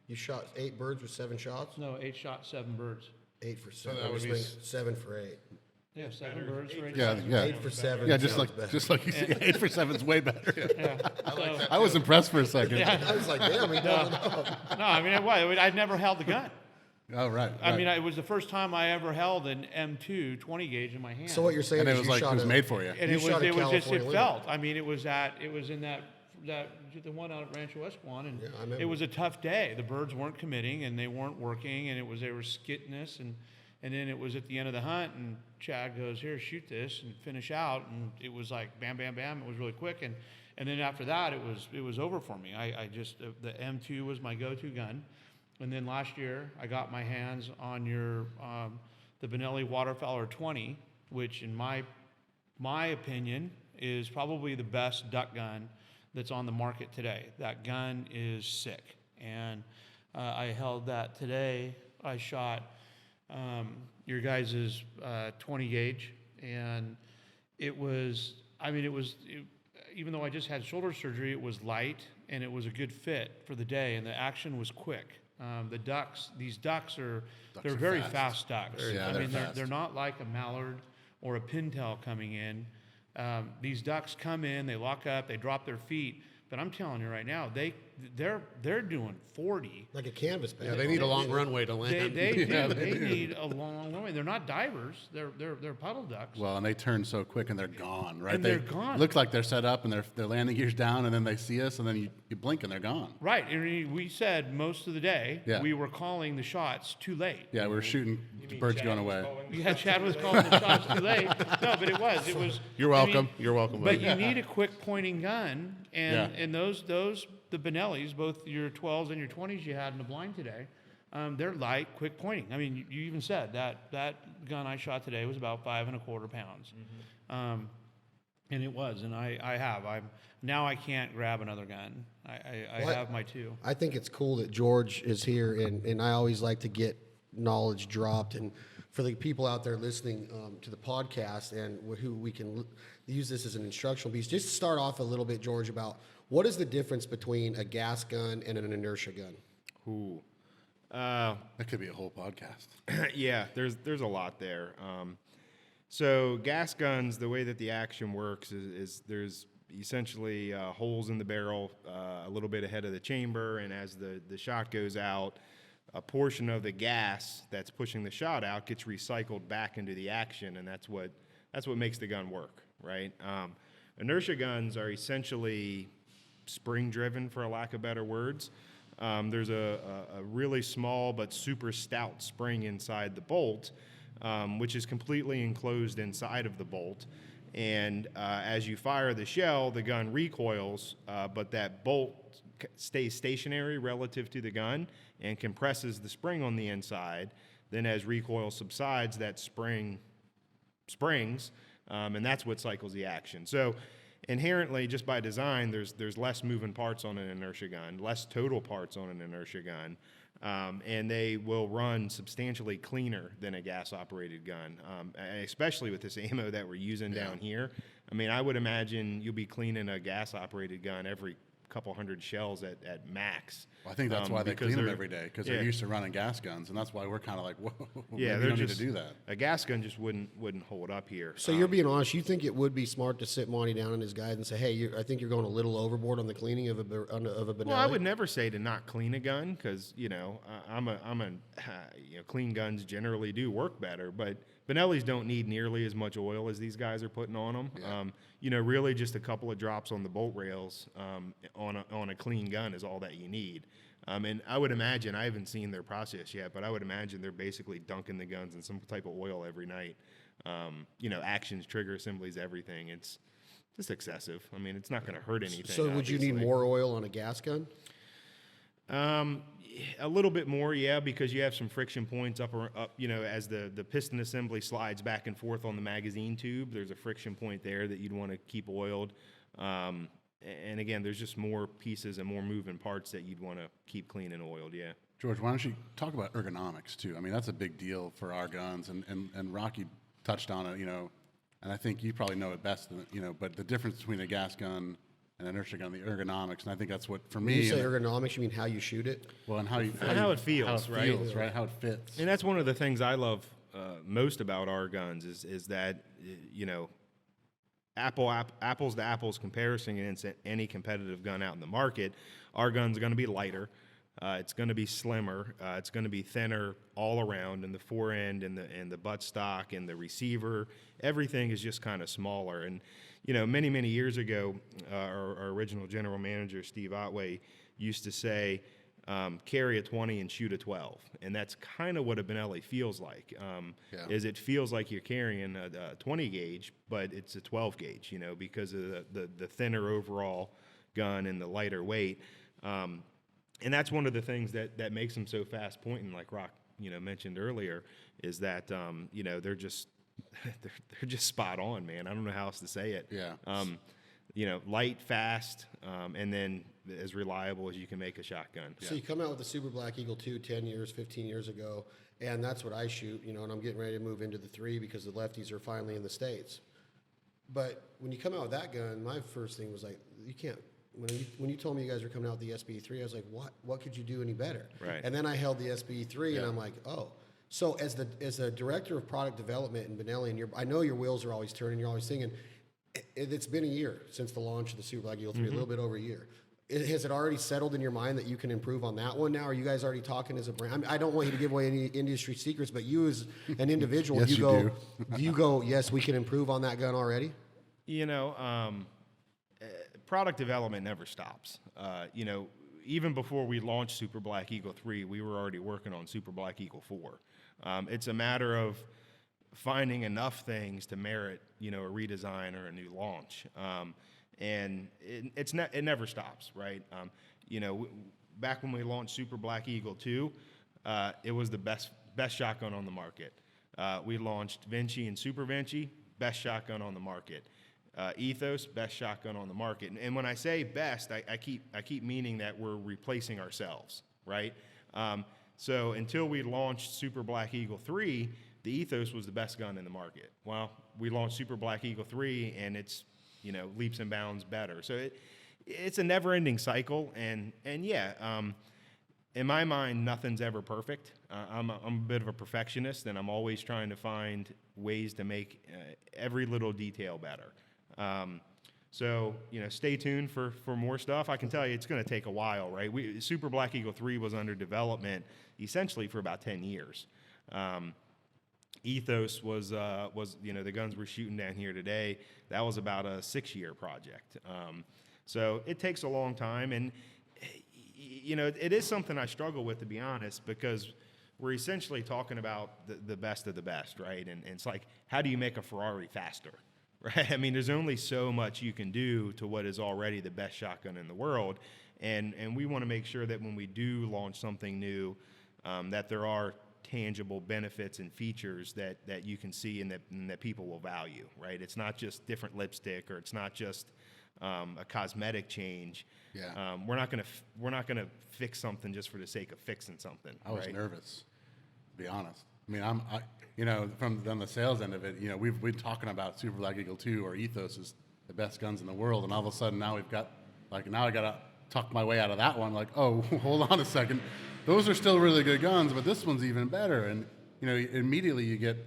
Speaker 1: You shot 8 birds with 7 shots?
Speaker 6: No, 8 shot, 7 birds.
Speaker 1: 8 for 7.
Speaker 4: that would be
Speaker 1: 7 for 8.
Speaker 6: Yeah, 7 birds for 8
Speaker 2: Yeah,
Speaker 6: shots.
Speaker 2: yeah.
Speaker 1: 8 for 7.
Speaker 2: Yeah, just
Speaker 1: sounds
Speaker 2: like
Speaker 1: better.
Speaker 2: you said, 8 for 7's way better.
Speaker 6: Yeah. So,
Speaker 2: I was impressed for a second.
Speaker 1: I was like, damn, he doubled up.
Speaker 6: no, I mean, I'd never held the gun.
Speaker 2: Oh, right.
Speaker 6: I mean, it was the first time I ever held an M2 20 gauge in my hand.
Speaker 1: So what you're saying
Speaker 2: And it
Speaker 1: is
Speaker 2: was
Speaker 1: you
Speaker 2: like
Speaker 1: shot
Speaker 2: it was
Speaker 1: a-
Speaker 2: made for you.
Speaker 6: and
Speaker 1: You
Speaker 6: it
Speaker 1: shot a
Speaker 6: was just,
Speaker 1: California
Speaker 6: it
Speaker 1: limit.
Speaker 6: felt. I mean, it was in that the one out at Rancho Esquan, and
Speaker 1: Yeah, I remember.
Speaker 6: it was a tough day. The birds weren't committing, and they weren't working, and they were skitting us, and then it was at the end of the hunt, and Chad goes, "Here, shoot this and finish out," and it was like bam, bam, bam. It was really quick, and then after that, it was over for me. I just the M2 was my go-to gun. And then last year, I got my hands on the Benelli waterfowl 20, which in my opinion is probably the best duck gun that's on the market today. That gun is sick, and I held that today. I shot your guys' 20 gauge, and it was. I mean, even though I just had shoulder surgery, it was light and it was a good fit for the day, and the action was quick. These ducks are very fast ducks.
Speaker 2: Yeah,
Speaker 6: I
Speaker 2: they're
Speaker 6: mean,
Speaker 2: fast.
Speaker 6: they're not like a mallard or a pintail coming in. These ducks come in, they lock up, they drop their feet. But I'm telling you right now, they're doing 40.
Speaker 1: Like a canvas bag.
Speaker 4: Yeah, they need a long runway to land.
Speaker 6: They do.
Speaker 2: Yeah,
Speaker 6: They
Speaker 2: they do.
Speaker 6: need a long runway. They're not divers. They're puddle ducks.
Speaker 2: Well, and they turn so quick and they're gone, right?
Speaker 6: And
Speaker 2: they
Speaker 6: they're gone.
Speaker 2: Look like they're set up and their landing gear's down, and then they see us, and then you blink and they're gone.
Speaker 6: Right. And we said most of the day
Speaker 2: Yeah.
Speaker 6: we were calling the shots too late.
Speaker 2: Yeah, we're shooting the birds going away.
Speaker 6: Yeah, Chad was calling the shots too late. No, but it was.
Speaker 4: You're
Speaker 6: I
Speaker 4: welcome.
Speaker 6: mean,
Speaker 4: You're welcome.
Speaker 6: But
Speaker 4: buddy.
Speaker 6: you need a quick pointing gun, and
Speaker 2: Yeah.
Speaker 6: and those the Benellis, both your 12s and your 20s you had in the blind today, they're light, quick pointing. I mean, you even said that gun I shot today was about 5 1/4 pounds, and it was. And now I can't grab another gun. I
Speaker 1: Well,
Speaker 6: have my 2.
Speaker 1: I think it's cool that George is here, and I always like to get knowledge dropped. And for the people out there listening to the podcast and who we can use this as an instructional piece, just start off a little bit, George, about what is the difference between a gas gun and an inertia gun?
Speaker 3: Ooh.
Speaker 2: That could be a whole podcast.
Speaker 3: Yeah, there's a lot there. So gas guns, the way that the action works is there's essentially holes in the barrel a little bit ahead of the chamber, and as the shot goes out, a portion of the gas that's pushing the shot out gets recycled back into the action, and that's what makes the gun work, right? Inertia guns are essentially spring-driven, for a lack of better words. There's a really small but super stout spring inside the bolt, which is completely enclosed inside of the bolt. And as you fire the shell, the gun recoils, but that bolt stays stationary relative to the gun and compresses the spring on the inside. Then as recoil subsides, that spring springs, and that's what cycles the action. So inherently, just by design, there's less moving parts on an inertia gun, less total parts on an inertia gun, and they will run substantially cleaner than a gas-operated gun, especially with this ammo that we're using down here. I mean, I would imagine you'll be cleaning a gas-operated gun every couple hundred shells at max.
Speaker 2: Well, I think that's why they
Speaker 3: because
Speaker 2: clean them
Speaker 3: they're-
Speaker 2: every day, because
Speaker 3: yeah.
Speaker 2: they're used to running gas guns, and that's why we're kind of like, whoa,
Speaker 3: Yeah,
Speaker 2: we
Speaker 3: they're
Speaker 2: don't
Speaker 3: just
Speaker 2: need to do that.
Speaker 3: A gas gun just wouldn't hold up here.
Speaker 1: So you're being honest. You think it would be smart to sit Monty down in his guide and say, "Hey, I think you're going a little overboard on the cleaning of a Benelli."
Speaker 3: Well, I would never say to not clean a gun because clean guns generally do work better, but Benellis don't need nearly as much oil as these guys are putting on them. Really just a couple of drops on the bolt rails on a clean gun is all that you need. And I would imagine, I haven't seen their process yet, but I would imagine they're basically dunking the guns in some type of oil every night. Actions, trigger assemblies, everything. It's just excessive. I mean, it's not going to hurt anything.
Speaker 1: So would you need
Speaker 3: obviously.
Speaker 1: more oil on a gas gun?
Speaker 3: A little bit more, yeah, because you have some friction points up, as the piston assembly slides back and forth on the magazine tube. There's a friction point there that you'd want to keep oiled. And again, there's just more pieces and more moving parts that you'd want to keep clean and oiled, yeah.
Speaker 2: George, why don't you talk about ergonomics too? I mean, that's a big deal for our guns, and Rocky touched on it, and I think you probably know it best, but the difference between a gas gun an inertia gun, the ergonomics, and I think that's what for
Speaker 1: When
Speaker 2: me.
Speaker 1: you say ergonomics, you mean how you shoot it?
Speaker 2: well, and how
Speaker 3: it feels, right?
Speaker 2: right? How it fits.
Speaker 3: And that's one of the things I love most about our guns is that you know, apples to apples comparison against any competitive gun out in the market. Our gun's going to be lighter. It's going to be slimmer. It's going to be thinner all around, and the forend and the buttstock and the receiver, everything is just kind of smaller. And you know, many years ago, our original general manager Steve Otway used to say, carry a 20 and shoot a 12, and that's kind of what a Benelli feels like. Is it feels like you're carrying a 20 gauge, but it's a 12 gauge, you know, because of the thinner overall gun and the lighter weight. And that's one of the things that makes them so fast pointing, like Roc, you know, mentioned earlier, is that you know, they're just they're just spot on, man. I don't know how else to say it.
Speaker 2: Yeah.
Speaker 3: You know, light, fast, and then as reliable as you can make a shotgun.
Speaker 1: So you come out with the Super Black Eagle 2 10 years, 15 years ago, and that's what I shoot, you know, and I'm getting ready to move into the 3 because the lefties are finally in the States. But when you come out with that gun, my first thing was like, you can't. When you told me you guys were coming out with the SB3, I was like, what could you do any better?
Speaker 3: Right.
Speaker 1: And then I held the SB3, and I'm like, oh. So as a director of product development in Benelli, and I know your wheels are always turning, you're always thinking, it's been a year since the launch of the Super Black Eagle 3, a little bit over a year. Has it already settled in your mind that you can improve on that one now? Are you guys already talking as a brand? I mean, I don't want you to give away any industry secrets, but you as an individual,
Speaker 2: Yes, you
Speaker 1: do you go, yes, we can improve on that gun already?
Speaker 3: You know, product development never stops. You know, even before we launched Super Black Eagle 3, we were already working on Super Black Eagle 4. It's a matter of finding enough things to merit, you know, a redesign or a new launch. And it never stops, right? You know, back when we launched Super Black Eagle 2, it was the best shotgun on the market. We launched Vinci and Super Vinci, best shotgun on the market. Ethos, best shotgun on the market. And when I say best, I keep meaning that we're replacing ourselves, right? So until we launched Super Black Eagle 3, the Ethos was the best gun in the market. Well, we launched Super Black Eagle 3, and it's, you know, leaps and bounds better. So it's a never-ending cycle, and yeah, in my mind, nothing's ever perfect. I'm a bit of a perfectionist, and I'm always trying to find ways to make every little detail better. So, you know, stay tuned for more stuff. I can tell you it's going to take a while, right? Super Black Eagle 3 was under development essentially for about 10 years. Ethos was, you know, the guns we're shooting down here today, that was about a 6-year project. So it takes a long time, and, you know, it is something I struggle with, to be honest, because we're essentially talking about the best of the best, right? And it's like, how do you make a Ferrari faster? Right? I mean, there's only so much you can do to what is already the best shotgun in the world, and we want to make sure that when we do launch something new, that there are tangible benefits and features that you can see and that people will value, right? It's not just different lipstick, or it's not just a cosmetic change.
Speaker 2: Yeah.
Speaker 3: We're not gonna fix something just for the sake of fixing something.
Speaker 2: I was
Speaker 3: right?
Speaker 2: nervous, to be honest. I mean, you know, from on the sales end of it, you know, we've been talking about Super Black Eagle 2 or Ethos is the best guns in the world, and all of a sudden now we've got, like, now I gotta tuck my way out of that one. Like, oh, hold on a second, those are still really good guns, but this one's even better. And you know, immediately you get,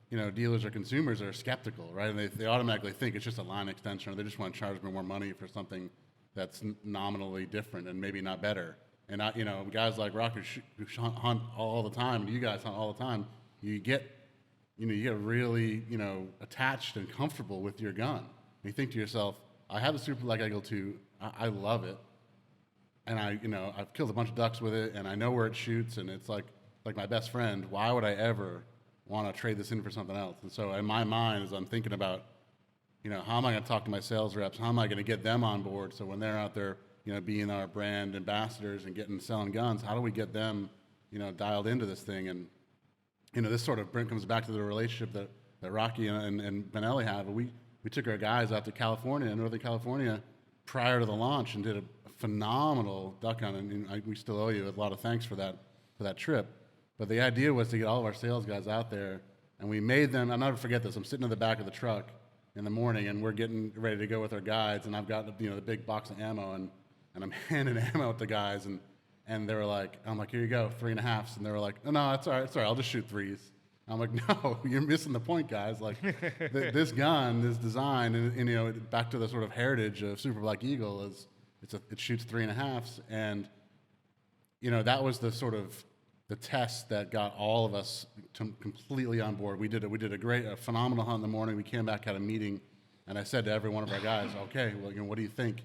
Speaker 2: you know, dealers or consumers are skeptical, right? And they automatically think it's just a line extension, or they just want to charge me more money for something that's nominally different and maybe not better. And you know, guys like Roc who hunt all the time, and you guys hunt all the time, you get really, you know, attached and comfortable with your gun. And you think to yourself, I have a Super Black Eagle 2, I love it, and I've killed a bunch of ducks with it, and I know where it shoots, and it's like my best friend. Why would I ever want to trade this in for something else? And so in my mind, as I'm thinking about, you know, how am I going to talk to my sales reps? How am I going to get them on board? So when they're out there, you know, being our brand ambassadors and selling guns, how do we get them, you know, dialed into this thing? And, you know, this sort of comes back to the relationship that Rocky and Benelli have. We took our guys out to California, Northern California, prior to the launch, and did a phenomenal duck hunt. And we still owe you a lot of thanks for that trip. But the idea was to get all of our sales guys out there, and we made them. I'll never forget this. I'm sitting in the back of the truck, in the morning, and we're getting ready to go with our guides, and I've got the big box of ammo, and I'm handing ammo out to guys, and they were like, I'm like, here you go, 3.5s, and they were like, oh, no, it's all right, I'll just shoot 3s. I'm like, no, you're missing the point, guys. Like, this gun, this design, and back to the sort of heritage of Super Black Eagle is it shoots 3.5s, and that was the sort of the test that got all of us completely on board. We did a phenomenal hunt in the morning. We came back, had a meeting, and I said to every one of our guys, okay, well, what do you think?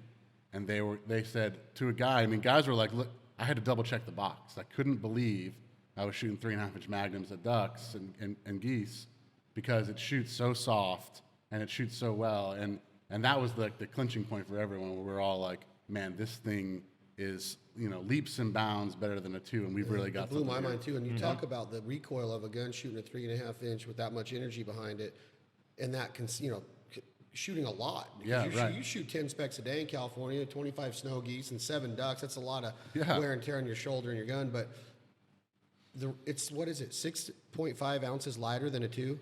Speaker 2: And they said to a guy, guys were like, look, I had to double check the box. I couldn't believe I was shooting 3.5-inch magnums at ducks and geese because it shoots so soft and it shoots so well. And that was the clinching point for everyone, where we're all like, man, this thing is leaps and bounds better than a 2, and we've really got.
Speaker 1: It blew my
Speaker 2: here.
Speaker 1: mind too. And you talk about the recoil of a gun shooting a 3.5-inch with that much energy behind it, and that can shooting a lot. Because you shoot 10 specks a day in California, 25 snow geese, and 7 ducks. That's a lot of wear and tear on your shoulder and your gun. But it's what is it? 6.5 ounces lighter than a 2.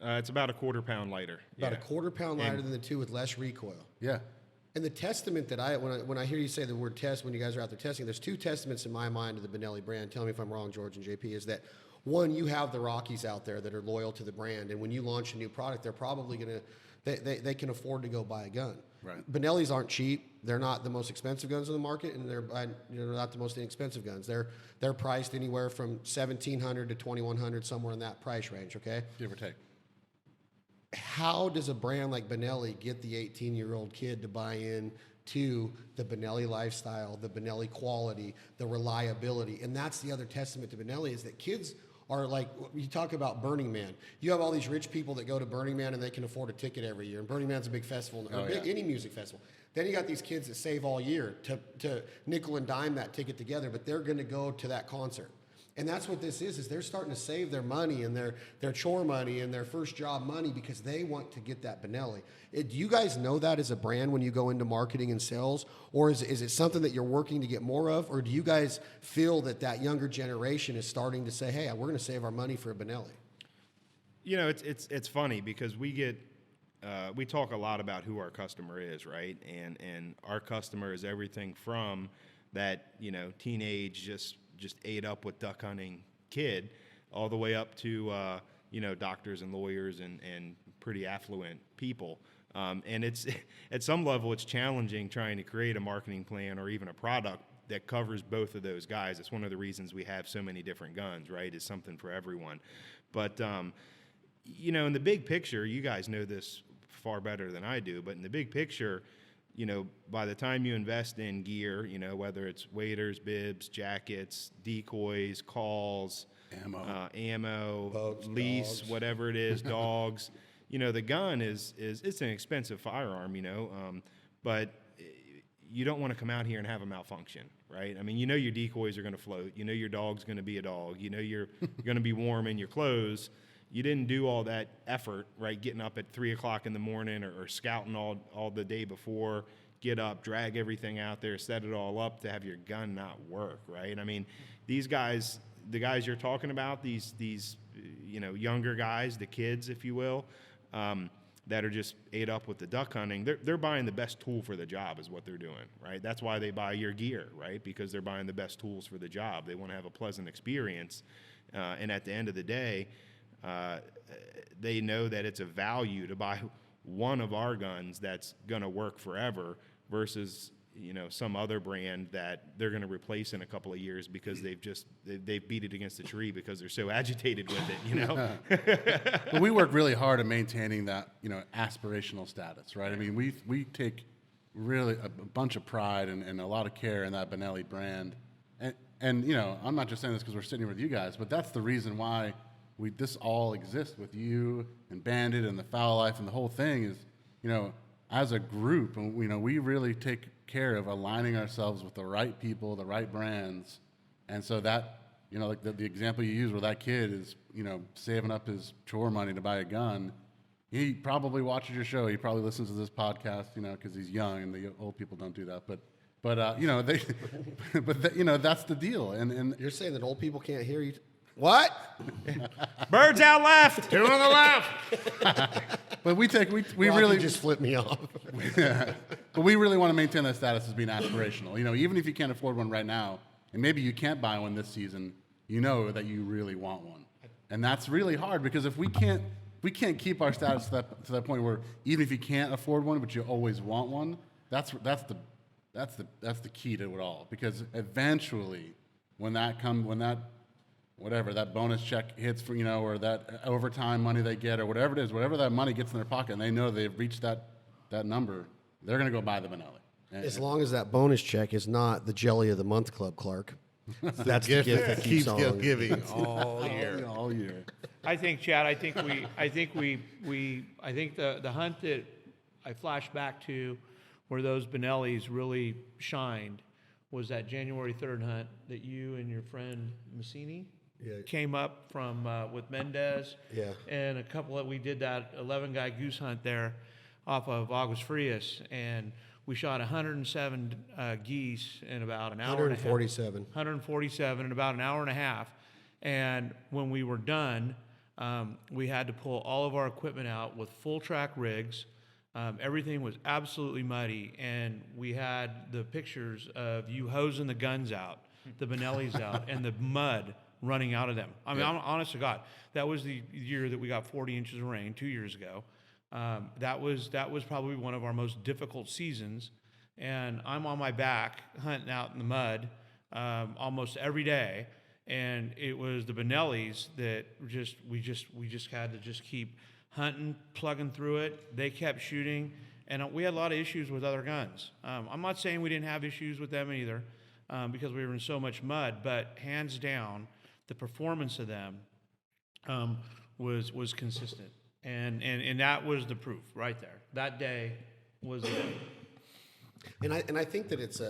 Speaker 3: It's about a 1/4 pound lighter.
Speaker 1: About a 1/4 pound lighter than the 2 with less recoil.
Speaker 2: Yeah.
Speaker 1: And the testament that when I hear you say the word test, when you guys are out there testing, there's 2 testaments in my mind to the Benelli brand. Tell me if I'm wrong, George and JP, is that one, you have the Rockies out there that are loyal to the brand. And when you launch a new product, they're probably going to, they can afford to go buy a gun.
Speaker 2: Right.
Speaker 1: Benellis aren't cheap. They're not the most expensive guns in the market, and they're not the most inexpensive guns. They're priced anywhere from $1,700 to $2,100, somewhere in that price range, okay?
Speaker 2: Give or take.
Speaker 1: How does a brand like Benelli get the 18-year-old kid to buy in to the Benelli lifestyle, the Benelli quality, the reliability? And that's the other testament to Benelli, is that kids are like, you talk about Burning Man. You have all these rich people that go to Burning Man and they can afford a ticket every year. And Burning Man's a big festival, any music festival. Then you got these kids that save all year to nickel and dime that ticket together, but they're going to go to that concert. And that's what this is they're starting to save their money and their chore money and their first job money because they want to get that Benelli. Do you guys know that as a brand when you go into marketing and sales? Or is it something that you're working to get more of? Or do you guys feel that younger generation is starting to say, hey, we're going to save our money for a Benelli?
Speaker 3: It's funny because we talk a lot about who our customer is, right? And our customer is everything from that, teenage just ate up with duck hunting kid all the way up to doctors and lawyers and pretty affluent people, and it's at some level it's challenging trying to create a marketing plan or even a product that covers both of those guys. It's one of the reasons we have so many different guns, right? Is something for everyone. But in the big picture, you guys know this far better than I do, but in the big picture, by the time you invest in gear, whether it's waders, bibs, jackets, decoys, calls, ammo,
Speaker 1: boats,
Speaker 3: lease,
Speaker 1: dogs.
Speaker 3: whatever it is, dogs, the gun is it's an expensive firearm, but you don't want to come out here and have a malfunction, right? I mean, your decoys are going to float. Your dog's going to be a dog. You're going to be warm in your clothes. You didn't do all that effort, right? Getting up at 3 o'clock in the morning or scouting all the day before, get up, drag everything out there, set it all up to have your gun not work, right? I mean, these guys, the guys you're talking about, these younger guys, the kids, if you will, that are just ate up with the duck hunting, they're buying the best tool for the job is what they're doing, right? That's why they buy your gear, right? Because they're buying the best tools for the job. They want to have a pleasant experience, and at the end of the day, they know that it's a value to buy one of our guns that's going to work forever versus some other brand that they're going to replace in a couple of years because they've beat it against the tree because they're so agitated with it.
Speaker 2: But we work really hard at maintaining that aspirational status, right? I mean, we take really a bunch of pride and a lot of care in that Benelli brand, and I'm not just saying this because we're sitting here with you guys, but that's the reason why this all exists with you and Bandit and the Foul Life, and the whole thing is, as a group, and we really take care of aligning ourselves with the right people, the right brands, and so that, like the example you use where that kid is, saving up his chore money to buy a gun, he probably watches your show, he probably listens to this podcast, because he's young, and the old people don't do that, but that's the deal, and
Speaker 1: You're saying that old people can't hear you? What?
Speaker 3: Birds out left.
Speaker 4: Two on the left.
Speaker 2: But we
Speaker 1: Rocky
Speaker 2: really
Speaker 1: just flipped me off.
Speaker 2: but we really want to maintain that status as being aspirational. You know, even if you can't afford one right now, and maybe you can't buy one this season, you know that you really want one, and that's really hard because if we can't keep our status to that point where even if you can't afford one, but you always want one, that's the key to it all. Because eventually, when that bonus check hits for, you know, or that overtime money they get, or whatever it is, whatever that money gets in their pocket, and they know they've reached that number, they're going to go buy the Benelli.
Speaker 1: As long as that bonus check is not the Jelly of the Month Club, Clark. That's the
Speaker 4: Gift
Speaker 1: gift
Speaker 4: that
Speaker 1: that
Speaker 4: keeps
Speaker 1: keeps on
Speaker 4: giving all year.
Speaker 2: all year.
Speaker 6: I think, Chad. I think the hunt that I flash back to, where those Benellis really shined, was that January 3rd hunt that you and your friend Massini came up from with Mendez.
Speaker 1: Yeah.
Speaker 6: And a couple of we did that 11-guy goose hunt there, off of Aguas Frias, and we shot 107 geese in about an hour and a half. 147 in about an hour and a half. And when we were done, we had to pull all of our equipment out with full track rigs. Everything was absolutely muddy, and we had the pictures of you hosing the guns out, the Benellis out, and the mud running out of them. I mean, I'm honest to God, that was the year that we got 40 inches of rain 2 years ago. That was probably one of our most difficult seasons, and I'm on my back hunting out in the mud almost every day, and it was the Benellis that we just had to just keep hunting, plugging through it. They kept shooting, and we had a lot of issues with other guns. I'm not saying we didn't have issues with them either, because we were in so much mud, but hands down, the performance of them was consistent. And that was the proof right there. That day was the day.
Speaker 1: And I think that it's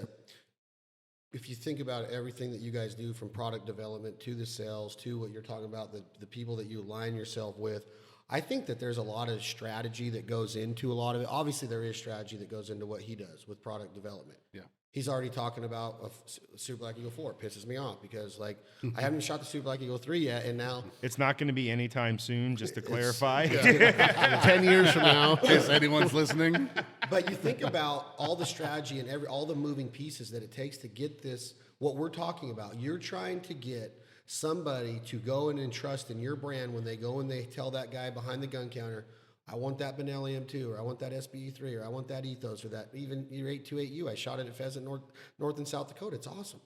Speaker 1: if you think about everything that you guys do, from product development to the sales to what you're talking about, the people that you align yourself with, I think that there's a lot of strategy that goes into a lot of it. Obviously, there is strategy that goes into what he does with product development.
Speaker 2: Yeah.
Speaker 1: He's already talking about a Super Black Eagle 4. It pisses me off because, like, I haven't shot the Super Black Eagle 3 yet, and now
Speaker 3: It's not going to be anytime soon, just to clarify.
Speaker 4: 10 years from now.
Speaker 2: In case anyone's listening.
Speaker 1: But you think about all the strategy and all the moving pieces that it takes to get this, what we're talking about. You're trying to get somebody to go and entrust in your brand when they go and they tell that guy behind the gun counter, I want that Benelli M2, or I want that SBE3, or I want that Ethos, or that even your 828U. I shot it at Pheasant, North and South Dakota. It's awesome.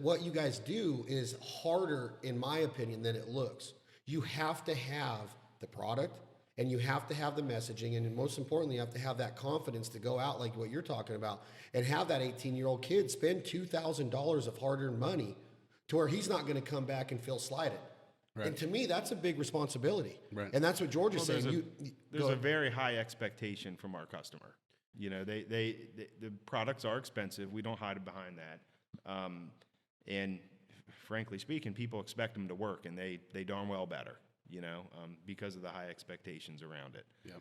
Speaker 1: What you guys do is harder, in my opinion, than it looks. You have to have the product, and you have to have the messaging, and most importantly, you have to have that confidence to go out like what you're talking about and have that 18-year-old kid spend $2,000 of hard-earned money to where he's not going to come back and feel slighted. Right. And to me, that's a big responsibility. Right. And that's what George is saying.
Speaker 3: There's a very high expectation from our customer. You know, the products are expensive. We don't hide behind that. And frankly speaking, people expect them to work, and they darn well better, you know, because of the high expectations around it. Yep.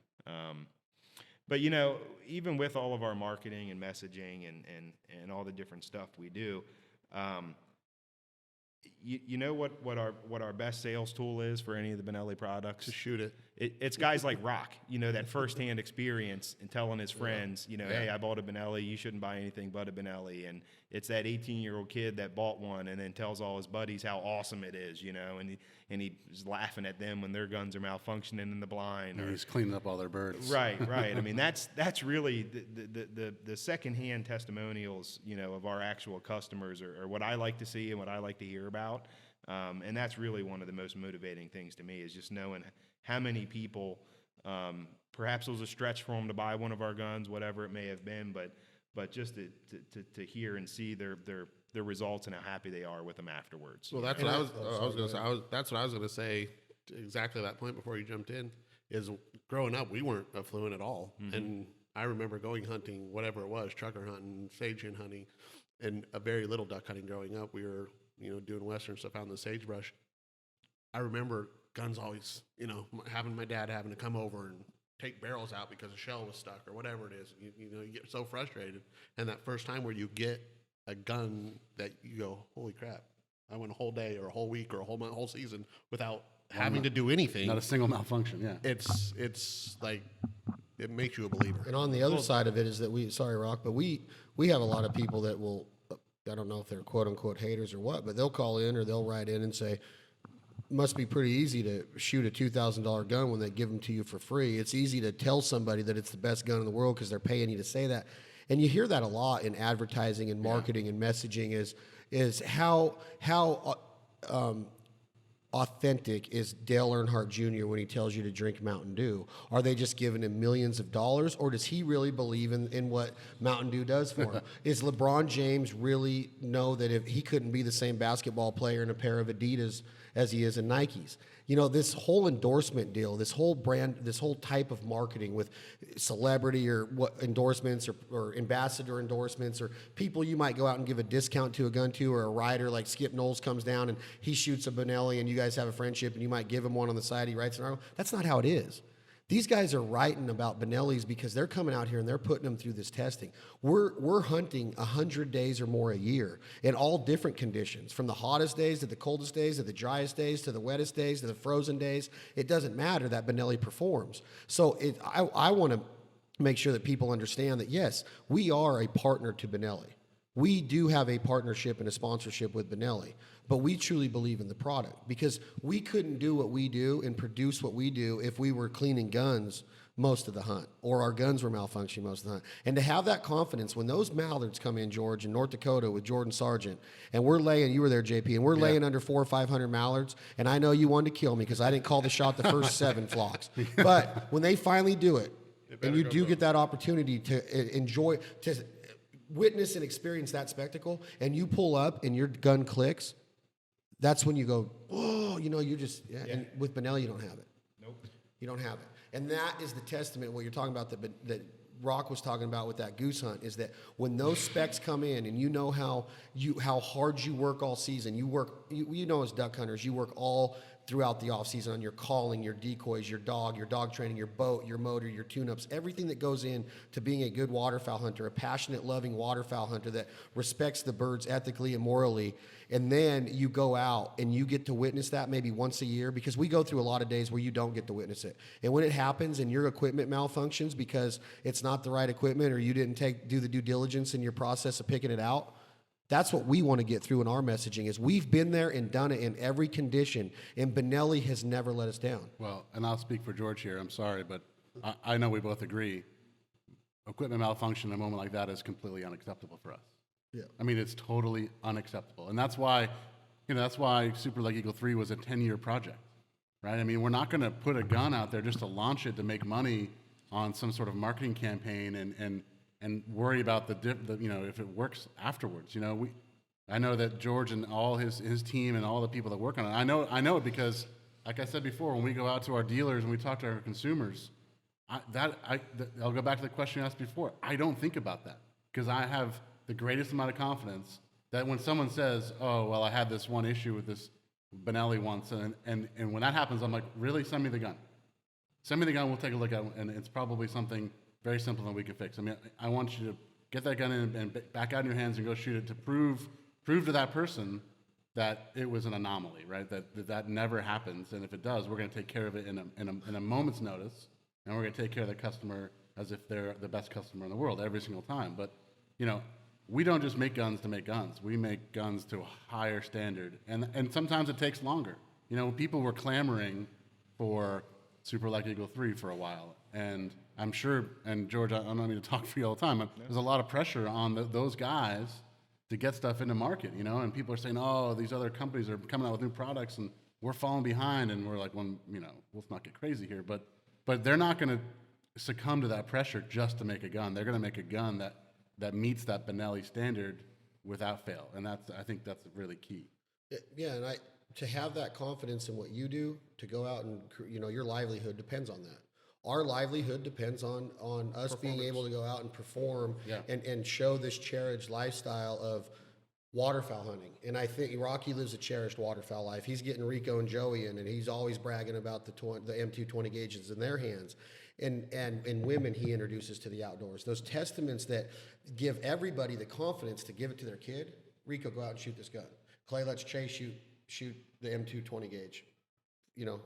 Speaker 3: But, you know, even with all of our marketing and messaging and all the different stuff we do, you know what our best sales tool is for any of the Benelli products?
Speaker 4: To shoot it.
Speaker 3: It's guys like Roc, you know, that firsthand experience and telling his friends, you know, hey, I bought a Benelli, you shouldn't buy anything but a Benelli. And it's that 18-year-old kid that bought one and then tells all his buddies how awesome it is, you know, and he's laughing at them when their guns are malfunctioning in the blind.
Speaker 2: Or he's cleaning up all their birds.
Speaker 3: Right. I mean, that's really the secondhand testimonials, you know, of our actual customers are what I like to see and what I like to hear about. And that's really one of the most motivating things to me, is just knowing how many people, perhaps it was a stretch for them to buy one of our guns, whatever it may have been, but just to hear and see their results and how happy they are with them afterwards.
Speaker 4: Well, that's what I was going to say. That's what I was going to say. Exactly that point before you jumped in is, growing up, we weren't affluent at all, and I remember going hunting, whatever it was, trucker hunting, sage hen hunting, and a very little duck hunting. Growing up, we were, you know, doing western stuff out in the sagebrush. I remember guns always, you know, having my dad having to come over and take barrels out because a shell was stuck or whatever it is. You know, you get so frustrated. And that first time where you get a gun that you go, holy crap, I went a whole day or a whole week or a whole month, whole season without having to do anything.
Speaker 2: Not a single malfunction. Yeah.
Speaker 4: It's like it makes you a believer.
Speaker 1: And on the other side of it is that sorry, Rock, but we have a lot of people that will, I don't know if they're quote unquote haters or what, but they'll call in or they'll write in and say, must be pretty easy to shoot a $2,000 gun when they give them to you for free. It's easy to tell somebody that it's the best gun in the world because they're paying you to say that. And you hear that a lot in advertising and marketing and messaging is how authentic is Dale Earnhardt Jr. when he tells you to drink Mountain Dew? Are they just giving him millions of dollars, or does he really believe in what Mountain Dew does for him? Is LeBron James really know that if he couldn't be the same basketball player in a pair of Adidas as he is in Nikes? You know, this whole endorsement deal, this whole brand, this whole type of marketing with celebrity or what endorsements or ambassador endorsements or people you might go out and give a discount to a gun to, or a rider like Skip Knowles comes down and he shoots a Benelli and you guys have a friendship and you might give him one on the side, he writes an article. That's not how it is. These guys are writing about Benellis because they're coming out here and they're putting them through this testing. We're hunting 100 days or more a year in all different conditions, from the hottest days to the coldest days to the driest days to the wettest days to the frozen days. It doesn't matter, that Benelli performs. So I want to make sure that people understand that, yes, we are a partner to Benelli. We do have a partnership and a sponsorship with Benelli, but we truly believe in the product, because we couldn't do what we do and produce what we do if we were cleaning guns most of the hunt, or our guns were malfunctioning most of the hunt. And to have that confidence when those mallards come in, George, in North Dakota with Jordan Sargent, and we're laying, you were there, JP, and we're laying under 400 or 500 mallards, and I know you wanted to kill me because I didn't call the shot the first 7 flocks. But when they finally do it, and you do get that opportunity to enjoy, to witness and experience that spectacle, and you pull up and your gun clicks, that's when you go, oh, you know, you just, and with Benelli, you don't have it.
Speaker 3: Nope.
Speaker 1: You don't have it. And that is the testament, what you're talking about, that Rock was talking about with that goose hunt, is that when those specs come in and you know how hard you work all season, you know as duck hunters, you work all throughout the off season on your calling, your decoys, your dog training, your boat, your motor, your tune-ups, everything that goes in to being a good waterfowl hunter, a passionate, loving waterfowl hunter that respects the birds ethically and morally. And then you go out and you get to witness that maybe once a year, because we go through a lot of days where you don't get to witness it. And when it happens and your equipment malfunctions because it's not the right equipment, or you didn't do the due diligence in your process of picking it out, that's what we want to get through in our messaging, is we've been there and done it in every condition, and Benelli has never let us down.
Speaker 2: Well, and I'll speak for George here. I'm sorry, but I know we both agree. Equipment malfunction in a moment like that is completely unacceptable for us.
Speaker 1: Yeah.
Speaker 2: I mean, it's totally unacceptable. And that's why, that's why Super Leg Eagle 3 was a 10-year project, right? I mean, we're not going to put a gun out there just to launch it to make money on some sort of marketing campaign and worry about the if it works afterwards. I know that George and all his team and all the people that work on it, I know it because, like I said before, when we go out to our dealers and we talk to our consumers, I'll go back to the question you asked before. I don't think about that because I have the greatest amount of confidence that when someone says, oh, well, I had this one issue with this Benelli once, and when that happens, I'm like, really, send me the gun. Send me the gun, we'll take a look at it, and it's probably something very simple that we can fix. I mean, I want you to get that gun in and back out in your hands and go shoot it to prove to that person that it was an anomaly, right? That never happens, and if it does, we're going to take care of it in a moment's notice, and we're going to take care of the customer as if they're the best customer in the world every single time. But we don't just make guns to make guns. We make guns to a higher standard, and sometimes it takes longer. People were clamoring for Super Leg Eagle 3 for a while, and I'm sure, and George, I don't mean to talk for you all the time, but there's a lot of pressure on those guys to get stuff into market, and people are saying, oh, these other companies are coming out with new products and we're falling behind, and we're like, well, let's not get crazy here, but they're not going to succumb to that pressure just to make a gun. They're going to make a gun that meets that Benelli standard without fail, and I think that's really key.
Speaker 1: Yeah, and to have that confidence in what you do, to go out and, your livelihood depends on that. Our livelihood depends on us being able to go out and perform and show this cherished lifestyle of waterfowl hunting. And I think Rocky lives a cherished waterfowl life. He's getting Rico and Joey in, and he's always bragging about the M220 gauges in their hands. And women he introduces to the outdoors. Those testaments that give everybody the confidence to give it to their kid. Rico, go out and shoot this gun. Clay, let's shoot the M2 20 gauge,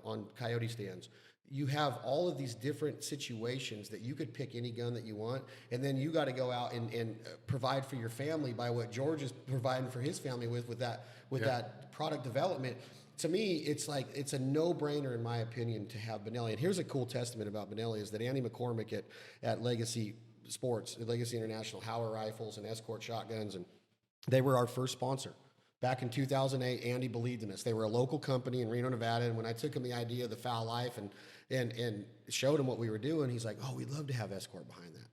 Speaker 1: on coyote stands. You have all of these different situations that you could pick any gun that you want, and then you got to go out and provide for your family by what George is providing for his family with that product development. To me, it's a no-brainer in my opinion to have Benelli. And here's a cool testament about Benelli is that Andy McCormick at Legacy Sports, Legacy International, Hauer Rifles and Escort Shotguns, and they were our first sponsor. Back in 2008, Andy believed in us. They were a local company in Reno, Nevada, and when I took him the idea of the foul life and showed him what we were doing, he's like, oh, we'd love to have Escort behind that.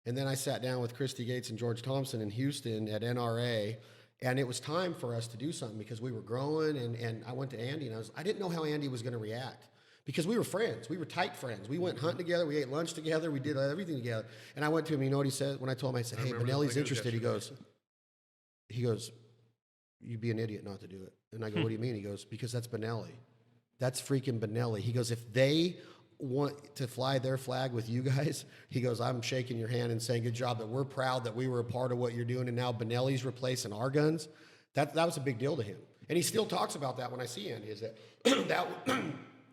Speaker 1: And then I sat down with Christy Gates and George Thompson in Houston at NRA, and it was time for us to do something because we were growing, and I went to Andy, and I didn't know how Andy was going to react because we were friends. We were tight friends. We went hunting together. We ate lunch together. We did everything together. And I went to him, you know what he said? When I told him, I said, hey, Benelli's interested. He goes, you'd be an idiot not to do it. And I go, what do you mean? He goes, because that's Benelli. That's freaking Benelli. He goes, if they want to fly their flag with you guys, he goes, I'm shaking your hand and saying, good job, that we're proud that we were a part of what you're doing, and now Benelli's replacing our guns. That was a big deal to him. And he still talks about that when I see Andy, is that that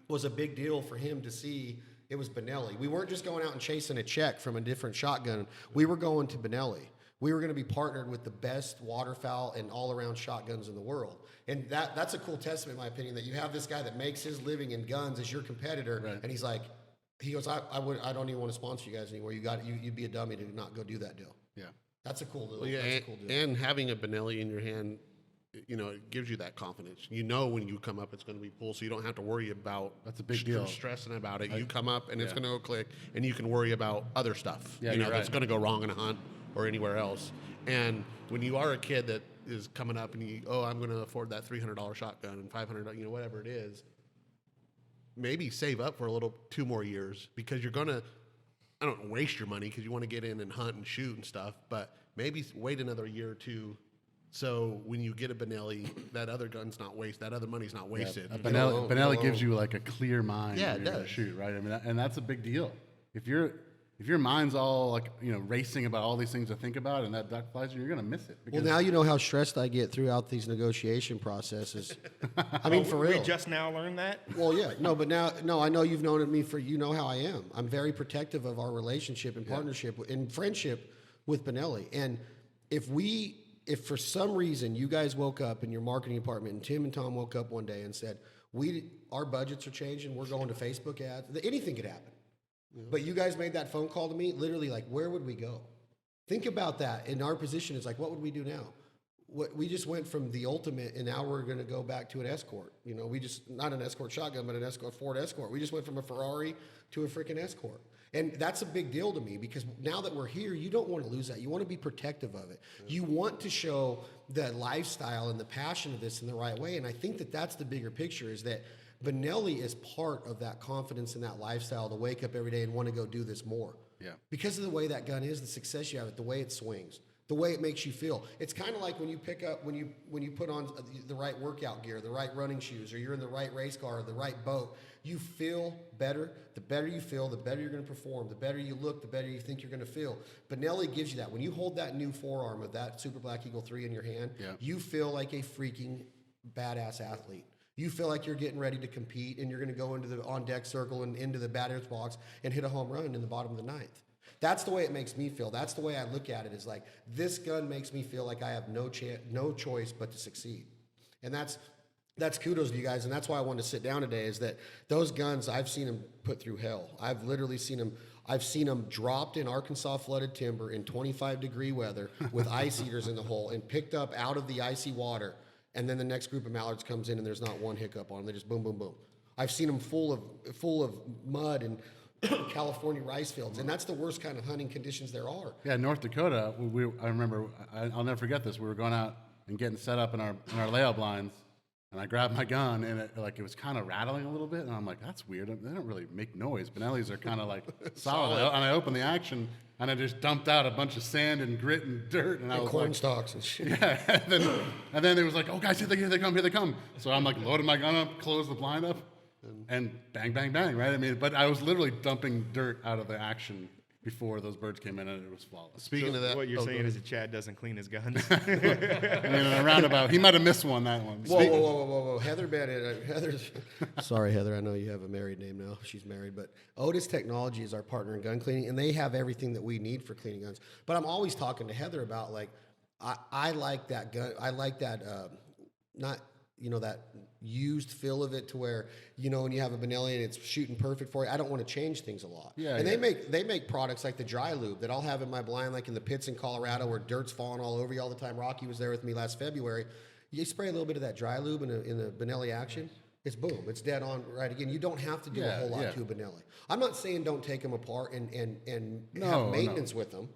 Speaker 1: was a big deal for him to see it was Benelli. We weren't just going out and chasing a check from a different shotgun. We were going to Benelli. We were going to be partnered with the best waterfowl and all-around shotguns in the world. And that's a cool testament, in my opinion, that you have this guy that makes his living in guns as your competitor, right. And he goes, I don't even want to sponsor you guys anymore. You'd be a dummy to not go do that deal.
Speaker 4: Yeah.
Speaker 1: That's a cool deal.
Speaker 4: Yeah, that's a cool deal. And having a Benelli in your hand, it gives you that confidence. When you come up, it's going to be full, so you don't have to worry about
Speaker 2: that's a big deal.
Speaker 4: Stressing about it. You come up, and it's going to go click, and you can worry about other stuff.
Speaker 2: Yeah,
Speaker 4: that's going to go wrong in a hunt or anywhere else. And when you are a kid that is coming up and I'm going to afford that $300 shotgun and $500, whatever it is, maybe save up for 2 more years because you're going to, I don't waste your money because you want to get in and hunt and shoot and stuff, but maybe wait another year or two. So when you get a Benelli, that other gun's not that other money's not wasted.
Speaker 2: Yeah, Benelli gives you like a clear mind.
Speaker 4: Yeah,
Speaker 2: when
Speaker 4: it
Speaker 2: you're gonna
Speaker 4: does.
Speaker 2: shoot, right? I mean, and that's a big deal. If your mind's all racing about all these things to think about, and that duck flies, you're gonna miss it.
Speaker 1: Well, now you know how stressed I get throughout these negotiation processes. I mean, for real.
Speaker 3: We just now learned that?
Speaker 1: Well, yeah, no, but now, I know you've known me you know how I am. I'm very protective of our relationship and partnership and friendship with Benelli. And if for some reason you guys woke up in your marketing department and Tim and Tom woke up one day and said, our budgets are changing, we're going to Facebook ads, anything could happen. Yeah. But you guys made that phone call to me, literally where would we go? Think about that. In our position, it's what would we do now? We just went from the ultimate, and now we're going to go back to an Escort. We just, not an Escort shotgun, but a Ford Escort. We just went from a Ferrari to a freaking Escort. And that's a big deal to me because now that we're here, you don't want to lose that. You want to be protective of it. Yeah. You want to show the lifestyle and the passion of this in the right way. And I think that's the bigger picture, is that Benelli is part of that confidence and that lifestyle to wake up every day and want to go do this more.
Speaker 2: Yeah.
Speaker 1: Because of the way that gun is, the success you have, the way it swings, the way it makes you feel. It's kind of like when you pick up, when you put on the right workout gear, the right running shoes, or you're in the right race car, or the right boat, you feel better. The better you feel, the better you're going to perform. The better you look, the better you think you're going to feel. Benelli gives you that. When you hold that new forearm of that Super Black Eagle 3 in your hand, you feel like a freaking badass athlete. You feel like you're getting ready to compete, and you're going to go into the on-deck circle and into the batter's box and hit a home run in the bottom of the ninth. That's the way it makes me feel. That's the way I look at it, is this gun makes me feel like I have no choice but to succeed. And that's kudos to you guys, and that's why I wanted to sit down today, is that those guns, I've seen them put through hell. I've literally seen them. I've seen them dropped in Arkansas flooded timber in 25-degree weather with ice eaters in the hole and picked up out of the icy water. And then the next group of mallards comes in and there's not one hiccup on them. They just boom, boom, boom. I've seen them full of mud and California rice fields, and that's the worst kind of hunting conditions there are.
Speaker 2: Yeah, North Dakota. I remember. I'll never forget this. We were going out and getting set up in our layout blinds, and I grabbed my gun, and it was kind of rattling a little bit, and I'm like, that's weird. They don't really make noise. Benellis are kind of solid. And I opened the action, and I just dumped out a bunch of sand and grit and dirt, and I was
Speaker 1: corn stalks and shit.
Speaker 2: Yeah, and then it was oh guys, here they come. So I'm loading my gun up, close the blind up, and bang, bang, bang, right? I mean, but I was literally dumping dirt out of the action before those birds came in, and it was flawless.
Speaker 4: Speaking of that,
Speaker 3: What you're
Speaker 4: oh,
Speaker 3: saying
Speaker 4: go
Speaker 3: is
Speaker 4: ahead.
Speaker 3: that Chad doesn't clean his guns.
Speaker 2: I mean, in a roundabout, he might have missed that one.
Speaker 1: Whoa. Heather Bennett. Heather's. Sorry, Heather. I know you have a married name now. She's married, but Otis Technology is our partner in gun cleaning, and they have everything that we need for cleaning guns. But I'm always talking to Heather about like, I like that gun. I like that. Not that used feel of it to where when you have a Benelli and it's shooting perfect for you. I don't want to change things a lot.
Speaker 2: Yeah,
Speaker 1: and
Speaker 2: yeah.
Speaker 1: they make products like the dry lube that I'll have in my blind, like in the pits in Colorado where dirt's falling all over you all the time. Rocky was there with me last February. You spray a little bit of that dry lube in a Benelli action. It's boom. It's dead on right again. You don't have to do a whole lot to a Benelli. I'm not saying don't take them apart and have maintenance with them.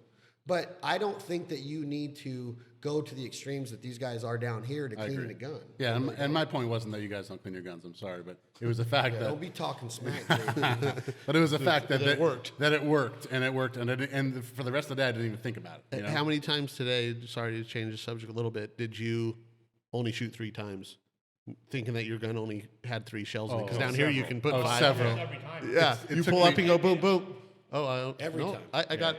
Speaker 1: But I don't think that you need to go to the extremes that these guys are down here to clean a gun.
Speaker 2: Yeah, and my point wasn't that you guys don't clean your guns. I'm sorry, but it was the fact that.
Speaker 1: Don't be talking smack. Jay.
Speaker 2: But it was the fact that
Speaker 4: it worked.
Speaker 2: That it worked, and for the rest of the day, I didn't even think about it.
Speaker 4: How many times today, sorry to change the subject a little bit, did you only shoot 3 times? Thinking that your gun only had 3 shells in it? Because down here you can put 5.
Speaker 2: Several.
Speaker 5: Every time.
Speaker 4: Yeah,
Speaker 2: It
Speaker 4: you
Speaker 2: took
Speaker 4: pull up
Speaker 2: me-
Speaker 4: and go boom, boom. Oh,
Speaker 1: Every time.
Speaker 4: I got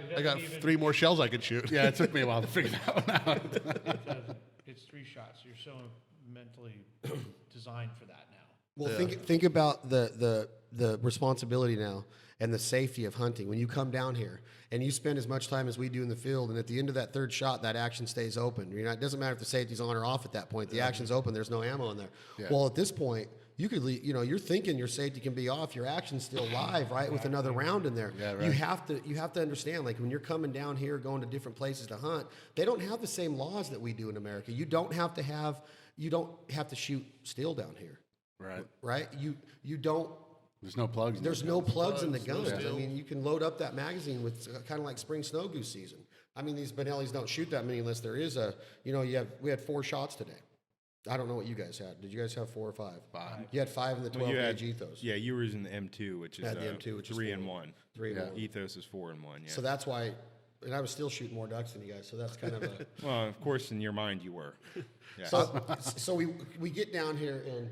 Speaker 4: 3 more shells I could shoot.
Speaker 2: Yeah, it took me a while to figure that one out.
Speaker 5: It's 3 shots. You're so mentally designed for that now.
Speaker 1: Well, think about the responsibility now and the safety of hunting. When you come down here and you spend as much time as we do in the field, and at the end of that 3rd shot, that action stays open. It doesn't matter if the safety's on or off at that point. The action's open. There's no ammo in there.
Speaker 2: Yeah.
Speaker 1: Well, at this point, you could leave, you're thinking your safety can be off. Your action's still live, right, with another round in there.
Speaker 2: Yeah, right.
Speaker 1: You have to understand, like when you're coming down here, going to different places to hunt, they don't have the same laws that we do in America. You don't have to shoot steel down here. Right? You don't.
Speaker 2: There's no plugs.
Speaker 1: There's no plugs in the guns.
Speaker 4: no
Speaker 1: I mean, you can load up that magazine with kind of like spring snow goose season. I mean, these Benellis don't shoot that many unless there is we had 4 shots today. I don't know what you guys had. Did you guys have 4 or 5?
Speaker 2: 5.
Speaker 1: You had 5 in the 12
Speaker 3: You had-
Speaker 1: gauge ethos.
Speaker 3: Yeah, you were in the M2, which is
Speaker 1: Had the M2, which is
Speaker 3: 3
Speaker 1: 4
Speaker 3: and
Speaker 1: and
Speaker 3: 1.
Speaker 1: 3 and 1.
Speaker 3: Ethos is 4 and 1. Yeah.
Speaker 1: So that's why, and I was still shooting more ducks than you guys. So that's kind of a.
Speaker 3: Well, of course, in your mind, you were. Yeah.
Speaker 1: So we get down here and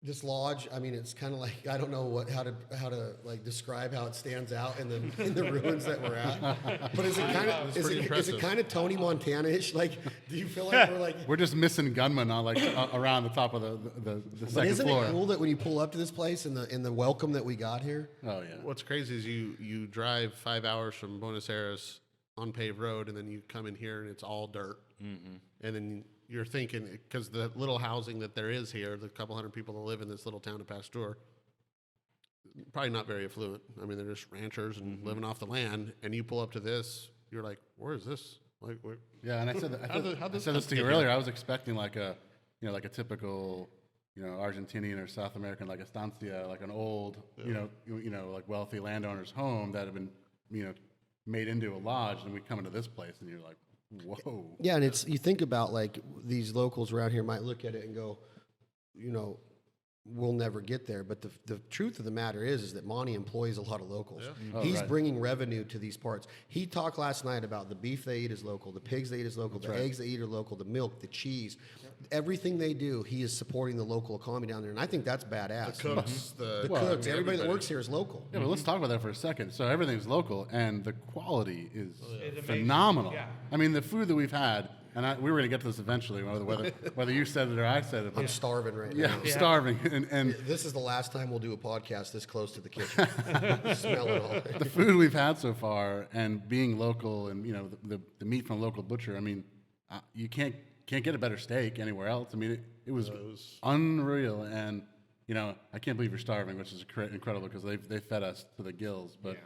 Speaker 1: this lodge. I mean, it's kind of like I don't know how to like describe how it stands out in the ruins that we're at. But is it kind of is it kind of Tony Montana-ish? Like, do you feel like we're like?
Speaker 2: We're just missing gunmen on around the top of the
Speaker 1: But
Speaker 2: second
Speaker 1: isn't
Speaker 2: floor.
Speaker 1: it cool that when you pull up to this place and the welcome that we got here?
Speaker 2: Oh yeah.
Speaker 4: What's crazy is you drive 5 hours from Buenos Aires on paved road, and then you come in here and it's all dirt. Mm-hmm. And then you're thinking, because the little housing that there is here, the couple hundred people that live in this little town of Pasteur, probably not very affluent. I mean, they're just ranchers and living off the land. And you pull up to this, you're like, where is this? Like, where?
Speaker 2: Yeah, and I said that,
Speaker 4: How'd
Speaker 2: I
Speaker 4: this
Speaker 2: said this to you
Speaker 4: get
Speaker 2: earlier. I was expecting like a typical Argentinian or South American, like estancia, like an old like wealthy landowner's home that had been made into a lodge, and we come into this place and you're like, whoa.
Speaker 1: Yeah, and you think about like these locals around here might look at it and go, we'll never get there. But the truth of the matter is that Monty employs a lot of locals.
Speaker 2: Oh,
Speaker 1: He's
Speaker 2: right.
Speaker 1: bringing revenue to these parts. He talked last night about the beef they eat is local, the pigs they eat is local, the eggs they eat are local, the milk, the cheese. Everything they do, he is supporting the local economy down there. And I think that's badass.
Speaker 4: The cooks,
Speaker 1: The
Speaker 2: Well,
Speaker 1: cooks,
Speaker 2: I mean,
Speaker 1: everybody that works here is local.
Speaker 2: Yeah, but let's talk about that for a second. So everything's local, and the quality is
Speaker 5: amazing.
Speaker 2: phenomenal.
Speaker 5: Yeah.
Speaker 2: I mean, the food that we've had, and we were going to get to this eventually, whether you said it or I said it.
Speaker 1: I'm
Speaker 2: But
Speaker 1: starving right
Speaker 2: yeah,
Speaker 1: now.
Speaker 2: I'm starving, and
Speaker 1: This is the last time we'll do a podcast this close to the kitchen. Smell it all.
Speaker 2: the food we've had so far, and being local, and the meat from a local butcher. I mean, you can't get a better steak anywhere else. I mean, it was unreal, and I can't believe you're starving, which is incredible because they fed us to the gills. But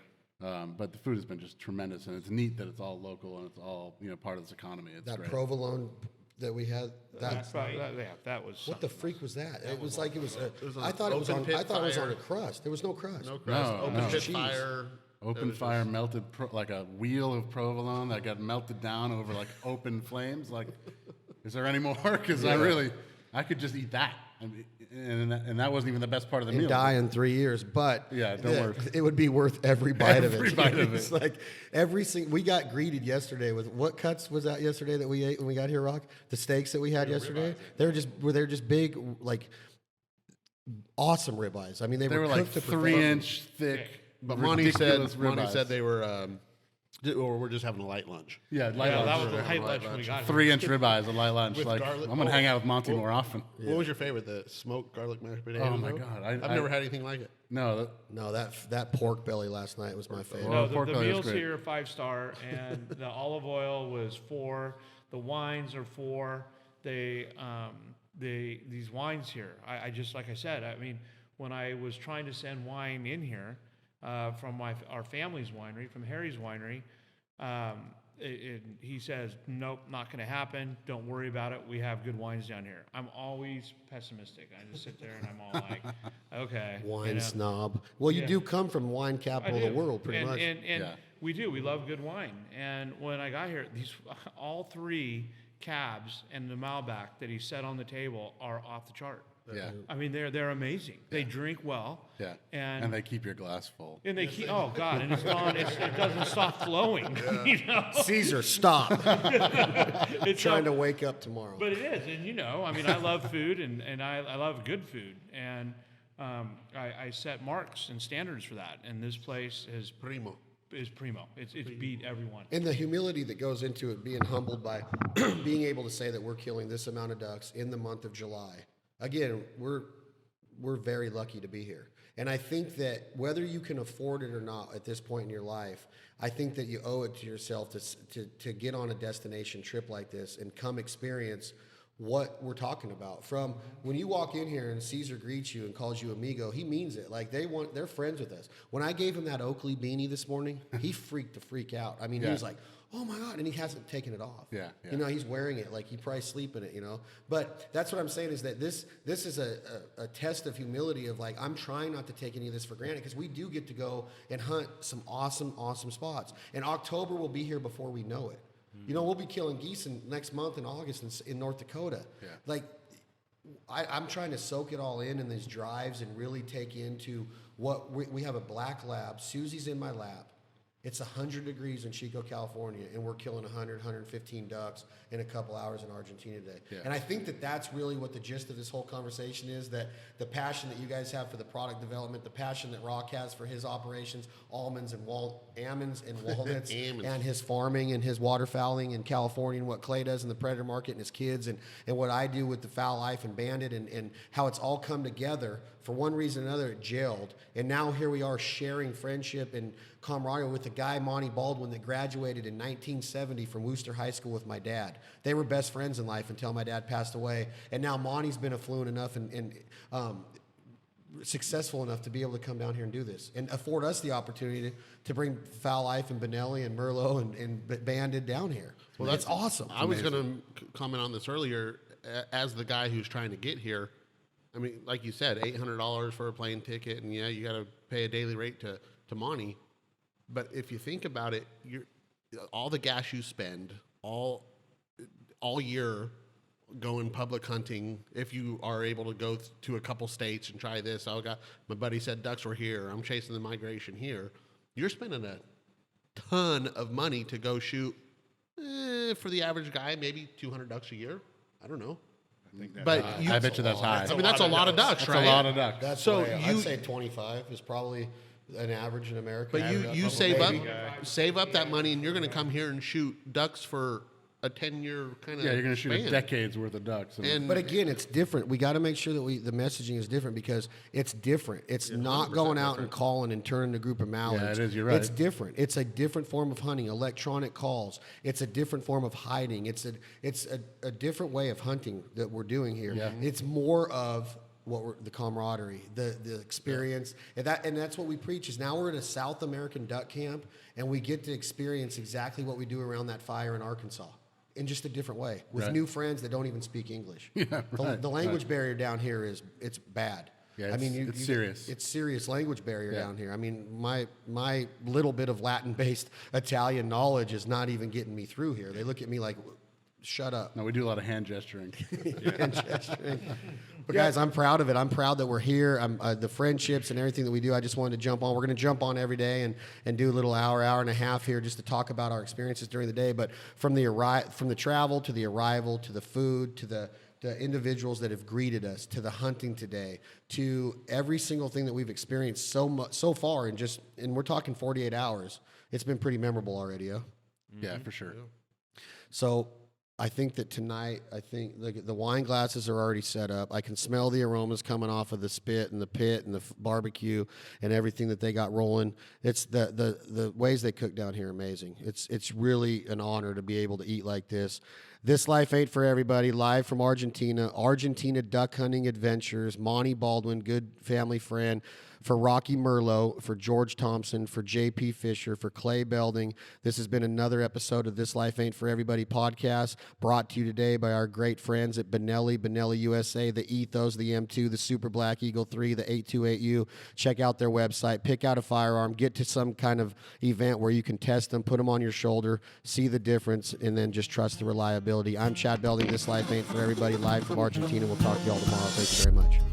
Speaker 2: the food has been just tremendous, and it's neat that it's all local and it's all part of this economy. It's
Speaker 1: That
Speaker 2: great.
Speaker 1: provolone that we had.
Speaker 6: That was
Speaker 1: What the
Speaker 6: something.
Speaker 1: freak was that? It was like it was.
Speaker 4: on
Speaker 1: I thought it was on.
Speaker 4: open pit
Speaker 1: I thought it was on
Speaker 4: fire.
Speaker 1: a crust. There was no crust.
Speaker 4: No crust,
Speaker 2: No,
Speaker 4: open
Speaker 2: no.
Speaker 4: pit
Speaker 1: Cheese.
Speaker 4: fire.
Speaker 2: Open fire melted like a wheel of provolone that got melted down over like open flames. Like, is there any more? Because I could just eat that. I mean, and that wasn't even the best part of the
Speaker 1: And
Speaker 2: meal.
Speaker 1: die in 3 years, but
Speaker 2: Yeah, don't worry.
Speaker 1: it would be worth every bite of it.
Speaker 2: Every bite of
Speaker 1: It's
Speaker 2: it.
Speaker 1: like every single. We got greeted yesterday with what cuts was that yesterday that we ate when we got here, Rock? The steaks that we had yesterday. They were just big, like awesome ribeyes. I mean, they
Speaker 2: They
Speaker 1: were
Speaker 2: were like
Speaker 1: cooked to
Speaker 2: 3
Speaker 1: perfection.
Speaker 2: inch thick,
Speaker 4: But Monty said
Speaker 2: ridiculous ribeyes.
Speaker 4: they were, or we're just having a light lunch.
Speaker 2: Yeah, light
Speaker 6: Yeah, that
Speaker 2: lunch.
Speaker 6: was the height lunch when we got here.
Speaker 2: 3-inch ribeyes, a light lunch.
Speaker 4: With
Speaker 2: Like
Speaker 4: garlic-
Speaker 2: I'm gonna hang out with Monty more often.
Speaker 4: What was your favorite? The smoked garlic mashed potatoes?
Speaker 2: Oh my
Speaker 4: though?
Speaker 2: God,
Speaker 4: I've
Speaker 2: I-
Speaker 4: never had anything like it.
Speaker 2: No,
Speaker 1: No, that pork belly last night was my favorite.
Speaker 2: Well,
Speaker 6: No,
Speaker 2: pork
Speaker 6: the
Speaker 2: belly is
Speaker 6: meals
Speaker 2: great.
Speaker 6: here are 5-star, and the olive oil was 4. The wines are 4. These wines here, I just like I said, I mean, when I was trying to send wine in here from our family's winery, from Harry's winery, he says, nope, not going to happen. Don't worry about it. We have good wines down here. I'm always pessimistic. I just sit there and I'm all like, okay.
Speaker 1: Wine
Speaker 6: you know.
Speaker 1: snob. Well, you
Speaker 6: Yeah.
Speaker 1: do come from wine
Speaker 6: I
Speaker 1: capital of the
Speaker 6: do.
Speaker 1: world, pretty
Speaker 6: and,
Speaker 1: much.
Speaker 6: And
Speaker 2: Yeah.
Speaker 6: we do. We love good wine. And when I got here, all 3 cabs and the Malbec that he set on the table are off the chart.
Speaker 2: yeah,
Speaker 6: I mean, they're amazing. They drink well.
Speaker 2: yeah.
Speaker 6: And
Speaker 2: And they keep your glass full.
Speaker 6: they keep, oh God, and it's gone. It doesn't stop flowing. You know,
Speaker 1: Caesar, stop.
Speaker 6: it's
Speaker 1: Trying to wake up tomorrow.
Speaker 6: But it is, and you know, I mean, I love food, and I love good food, and I set marks and standards for that, and this place is
Speaker 4: Primo.
Speaker 6: primo. It's beat everyone.
Speaker 1: And the humility that goes into it, being humbled by being able to say that we're killing this amount of ducks in the month of July. Again, we're very lucky to be here. And I think that whether you can afford it or not at this point in your life, I think that you owe it to yourself to get on a destination trip like this and come experience what we're talking about. From when you walk in here and Caesar greets you and calls you amigo, he means it. Like they're friends with us. When I gave him that Oakley beanie this morning, he freaked the freak out. I mean, he
Speaker 2: Yeah.
Speaker 1: was like, oh my God, and he hasn't taken it off.
Speaker 2: Yeah, yeah.
Speaker 1: You know, he's wearing it like he probably sleep in it, you know. But that's what I'm saying is that this is a test of humility of like, I'm trying not to take any of this for granted because we do get to go and hunt some awesome spots. And October will be here before we know it. You know, we'll be killing geese next month in August in North Dakota.
Speaker 2: Yeah.
Speaker 1: Like, I'm trying to soak it all in these drives and really take into what we have a black lab. Susie's in my lab. It's 100 degrees in Chico, California, and we're killing 115 ducks in a couple hours in Argentina today.
Speaker 2: Yeah.
Speaker 1: And I think that that's really what the gist of this whole conversation is, that the passion that you guys have for the product development, the passion that Roc has for his operations, almonds and walnuts, and his farming and his waterfowling in California, and what Clay does in the predator market and his kids, and what I do with the Fowl Life and Bandit, and how it's all come together. For one reason or another, it gelled. And now here we are sharing friendship and camaraderie with the guy, Monty Baldwin, that graduated in 1970 from Worcester High School with my dad. They were best friends in life until my dad passed away. And now Monty's been affluent enough and successful enough to be able to come down here and do this and afford us the opportunity to bring Fowl Life and Benelli and Merlo and Bandit down here. Well, that's awesome.
Speaker 4: I was going to comment on this earlier. As the guy who's trying to get here, I mean, like you said, $800 for a plane ticket, and yeah, you got to pay a daily rate to Monty. But if you think about it, all the gas you spend all year going public hunting, if you are able to go to a couple states and try this, my buddy said ducks were here. I'm chasing the migration here. You're spending a ton of money to go shoot. For the average guy, maybe 200 ducks a year. I don't know. But
Speaker 2: I bet you that's high.
Speaker 4: I mean, that's a lot of ducks,
Speaker 2: That's
Speaker 4: right?
Speaker 2: a lot of ducks.
Speaker 1: That's
Speaker 4: So
Speaker 1: I'd say 25 is probably an average in America.
Speaker 4: But you save up that money, and you're going to come here and shoot ducks for a 10-year kind of
Speaker 2: Yeah, you're going to shoot a
Speaker 4: span.
Speaker 2: decade's worth of ducks.
Speaker 4: And
Speaker 1: But again, it's different. We got to make sure that the messaging is different because it's different. It's not going out and calling and turning a group of mallards.
Speaker 2: Yeah, it is. You're right.
Speaker 1: It's different. It's a different form of hunting. Electronic calls. It's a different form of hiding. It's a different way of hunting that we're doing here.
Speaker 2: Yeah.
Speaker 1: It's more of the camaraderie, the experience, and that's what we preach. Is now we're at a South American duck camp, and we get to experience exactly what we do around that fire in Arkansas. In just a different way, with
Speaker 2: Right.
Speaker 1: new friends that don't even speak English.
Speaker 2: Yeah, right,
Speaker 1: The language barrier down here it's bad.
Speaker 2: Yeah, it's serious.
Speaker 1: It's serious language barrier
Speaker 2: Yeah.
Speaker 1: down here. I mean, my little bit of Latin-based Italian knowledge is not even getting me through here. They look at me like, shut up.
Speaker 2: No, we do a lot of hand gesturing.
Speaker 1: And gesturing. But guys, I'm proud of it. I'm proud that we're here. The friendships and everything that we do, I just wanted to jump on. We're going to jump on every day and do a little hour and a half here just to talk about our experiences during the day. But from the travel to the arrival to the food to the individuals that have greeted us, to the hunting today, to every single thing that we've experienced so far, and we're talking 48 hours. It's been pretty memorable already, yeah.
Speaker 2: Yeah, for sure.
Speaker 1: So I think that tonight, the wine glasses are already set up. I can smell the aromas coming off of the spit and the pit and the barbecue and everything that they got rolling. It's the ways they cook down here are amazing. It's really an honor to be able to eat like this. This Life Ain't For Everybody, live from Argentina duck hunting adventures. Monty Baldwin, good family friend. For Rocky Merlo, for George Thompson, for J.P. Fischer, for Clay Belding. This has been another episode of This Life Ain't For Everybody podcast, brought to you today by our great friends at Benelli USA, the Ethos, the M2, the Super Black Eagle 3, the 828U. Check out their website, pick out a firearm, get to some kind of event where you can test them, put them on your shoulder, see the difference, and then just trust the reliability. I'm Chad Belding. This Life Ain't For Everybody, live from Argentina. We'll talk to you all tomorrow. Thank you very much.